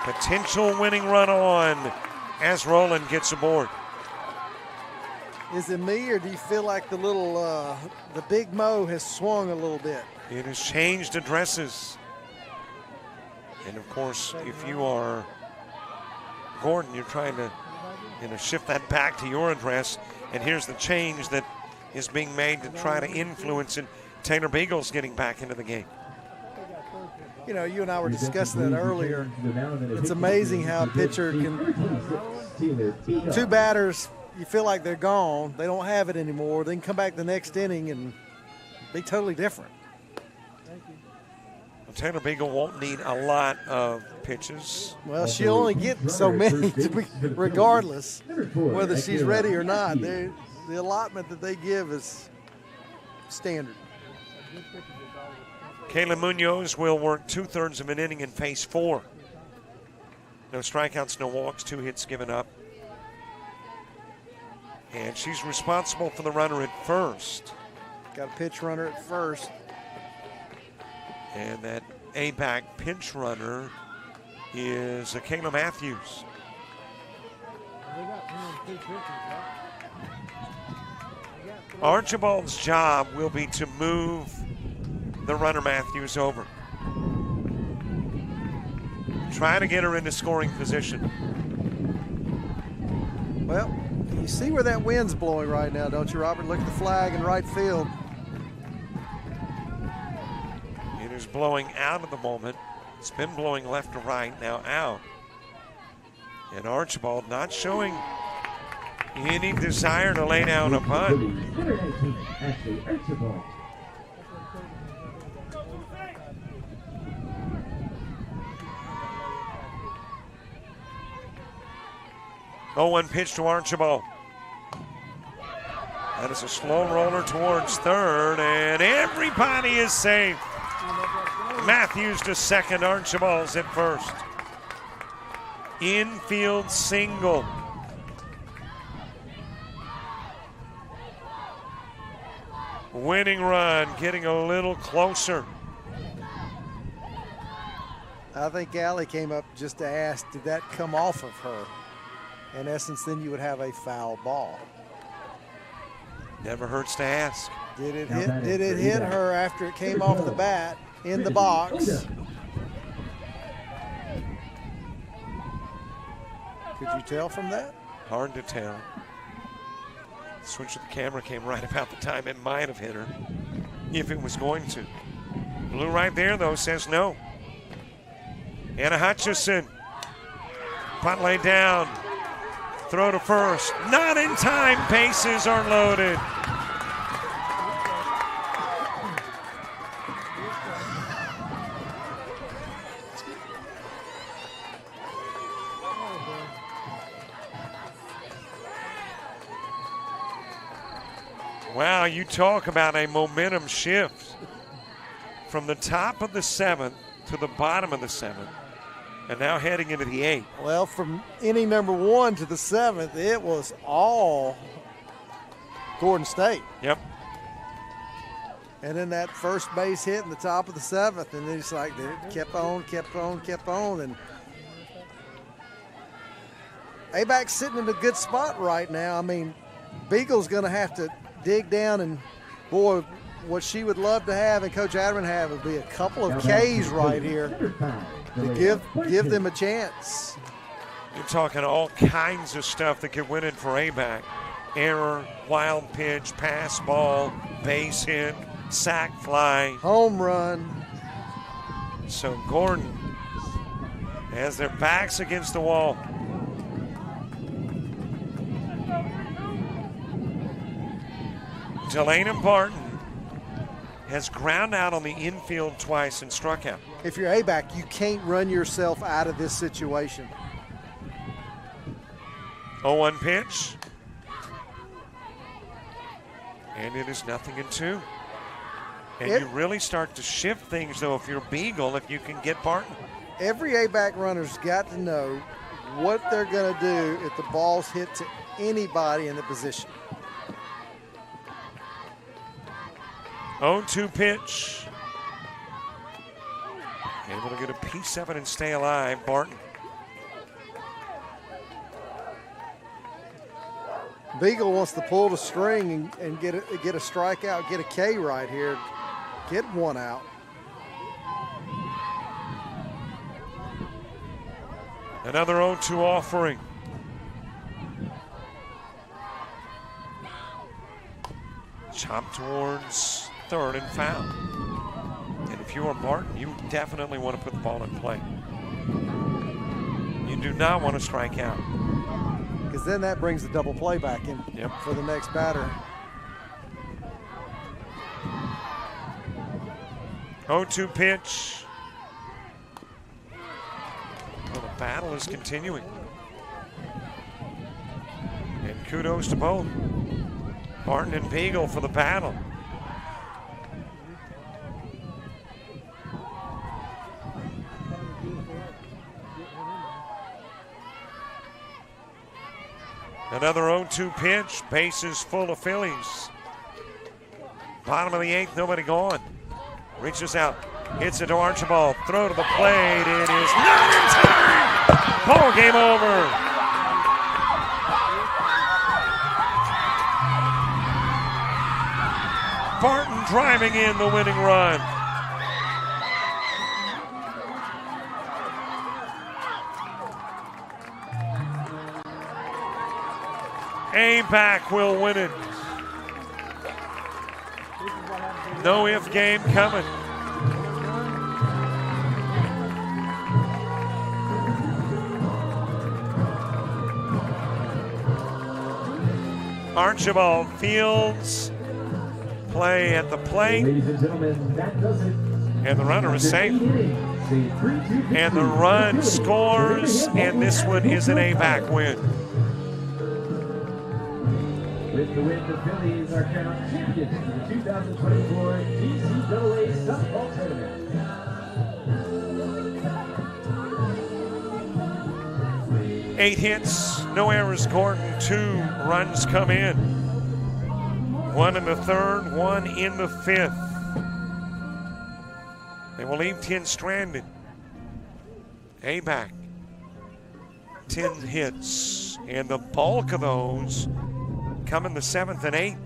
Potential winning run on as Rowland gets aboard. Is it me, or do you feel like the big Mo has swung a little bit? It has changed addresses. And of course, if you are Gordon, you're trying to shift that back to your address. And here's the change that is being made to try to influence it. Taylor Beagle's getting back into the game. You know, you and I were discussing that earlier. It's amazing how a pitcher can, two batters, you feel like they're gone, they don't have it anymore, they can come back the next inning and be totally different. Well, Taylor Beagle won't need a lot of pitches. Well, she'll only get so many, regardless whether she's ready or not. The allotment that they give is standard. Kayla Munoz will work 2/3 of an inning in phase 4. No strikeouts, no walks, 2 hits given up. And she's responsible for the runner at first. Got a pitch runner at first. And that ABAC pinch runner is Kayla Matthews. Archibald's job will be to move the runner Matthews over. Try to get her into scoring position. Well, you see where that wind's blowing right now, don't you, Robert? Look at the flag in right field. It is blowing out at the moment. It's been blowing left to right, now out. And Archibald not showing any desire to lay down a bunt. Oh, 1 pitch to Archibald. That is a slow roller towards third, and everybody is safe. Matthews to second, Archibald's at first. Infield single. Winning run, getting a little closer. I think Allie came up just to ask, did that come off of her? In essence, then you would have a foul ball. Never hurts to ask. Did it hit her after it came off the bat in the box? Could you tell from that? Hard to tell. Switch of the camera came right about the time it might have hit her, if it was going to. Blue right there, though, says no. Anna Hutchison. Punt laid down. Throw to first. Not in time. Bases are loaded. Wow, you talk about a momentum shift from the top of the 7th to the bottom of the 7th, and now heading into the 8th. Well, from inning number 1 to the 7th, it was all Gordon State. Yep. And then that first base hit in the top of the 7th, and then it's like they kept on, and ABAC's sitting in a good spot right now. I mean, Beagle's going to have to dig down, and boy, what she would love to have and Coach Adderman have would be a couple of Ks right here to give them a chance. You're talking all kinds of stuff that could win it for ABAC. Error, wild pitch, pass ball, base hit, sac fly. Home run. So Gordon has their backs against the wall. Delana Barton has ground out on the infield twice and struck out. If you're ABAC, you can't run yourself out of this situation. 0-1 pitch. And it is 0-2. And you really start to shift things, though, if you're Beagle, if you can get Barton. Every ABAC runner's got to know what they're going to do if the ball's hit to anybody in the position. 0-2 pitch. Able to get a piece of it and stay alive, Barton. Beagle wants to pull the string and get a strikeout, get a K right here, get one out. Another 0-2 offering. Chop towards third and foul. And if you are Barton, you definitely want to put the ball in play. You do not want to strike out. Because then that brings the double play back in for the next batter. 0-2 pitch. Well, the battle is continuing. And kudos to both Barton and Beagle for the battle. Another 0-2 pitch, bases full of Phillies. Bottom of the 8th, nobody gone. Reaches out, hits it to Archibald, throw to the plate, it is not in time! Ball game over. Barton driving in the winning run. ABAC will win it. No if game coming. Archibald Fields play at the plate. Ladies and gentlemen, that does it. And the runner is safe. And the run scores, and this one is an ABAC win. With the win, the Phillies are crowned champions for the 2024 GCAA softball tournament. 8 hits, no errors, Gordon. 2 runs come in. 1 in the 3rd, 1 in the 5th. They will leave 10 stranded. ABAC, 10 hits, and the bulk of those come in the 7th and 8th.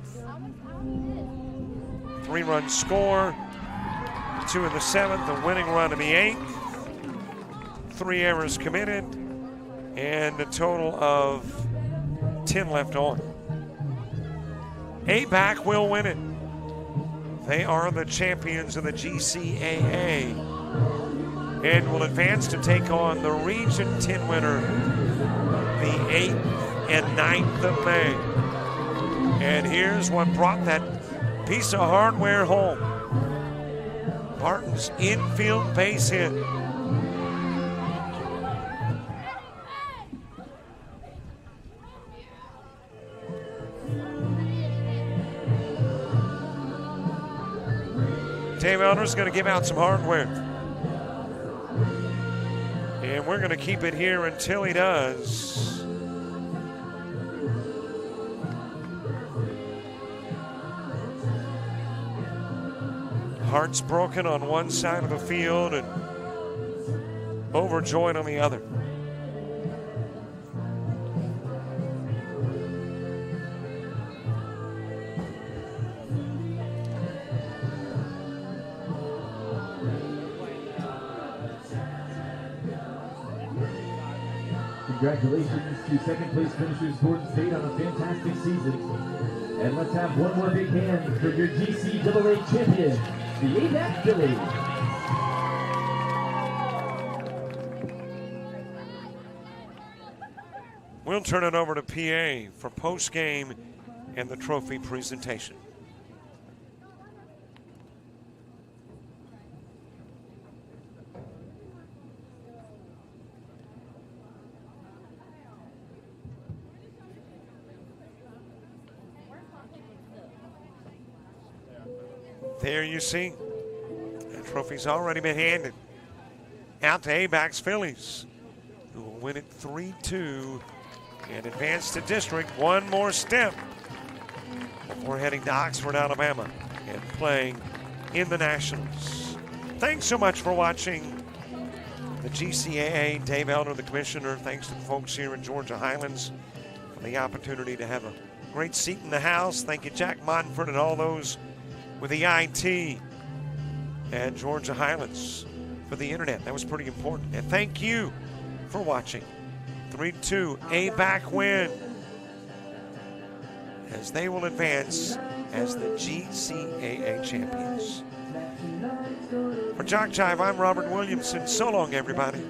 3-run score, 2 in the 7th, a winning run in the 8th. 3 errors committed, and a total of 10 left on. ABAC will win it. They are the champions of the GCAA and will advance to take on the Region 10 winner the 8th and 9th of May. And here's what brought that piece of hardware home. Barton's infield base hit. Dave Elder's going to give out some hardware. And we're going to keep it here until he does. Hearts broken on one side of the field and overjoyed on the other. Congratulations to second place finishers Gordon State on a fantastic season. And let's have one more big hand for your GCAA champion, the ABAC Phillies. We'll turn it over to PA for post-game and the trophy presentation. There you see, the trophy's already been handed out to ABAC's Phillies, who will win it 3-2 and advance to district one more step before heading to Oxford, Alabama, and playing in the Nationals. Thanks so much for watching the GCAA. Dave Elder, the commissioner. Thanks to the folks here in Georgia Highlands for the opportunity to have a great seat in the house. Thank you, Jack Monford, and all those with the IT at Georgia Highlands for the internet. That was pretty important. And thank you for watching. 3-2 ABAC win as they will advance as the GCAA champions. For JockJive, I'm Robert Williamson. So long, everybody.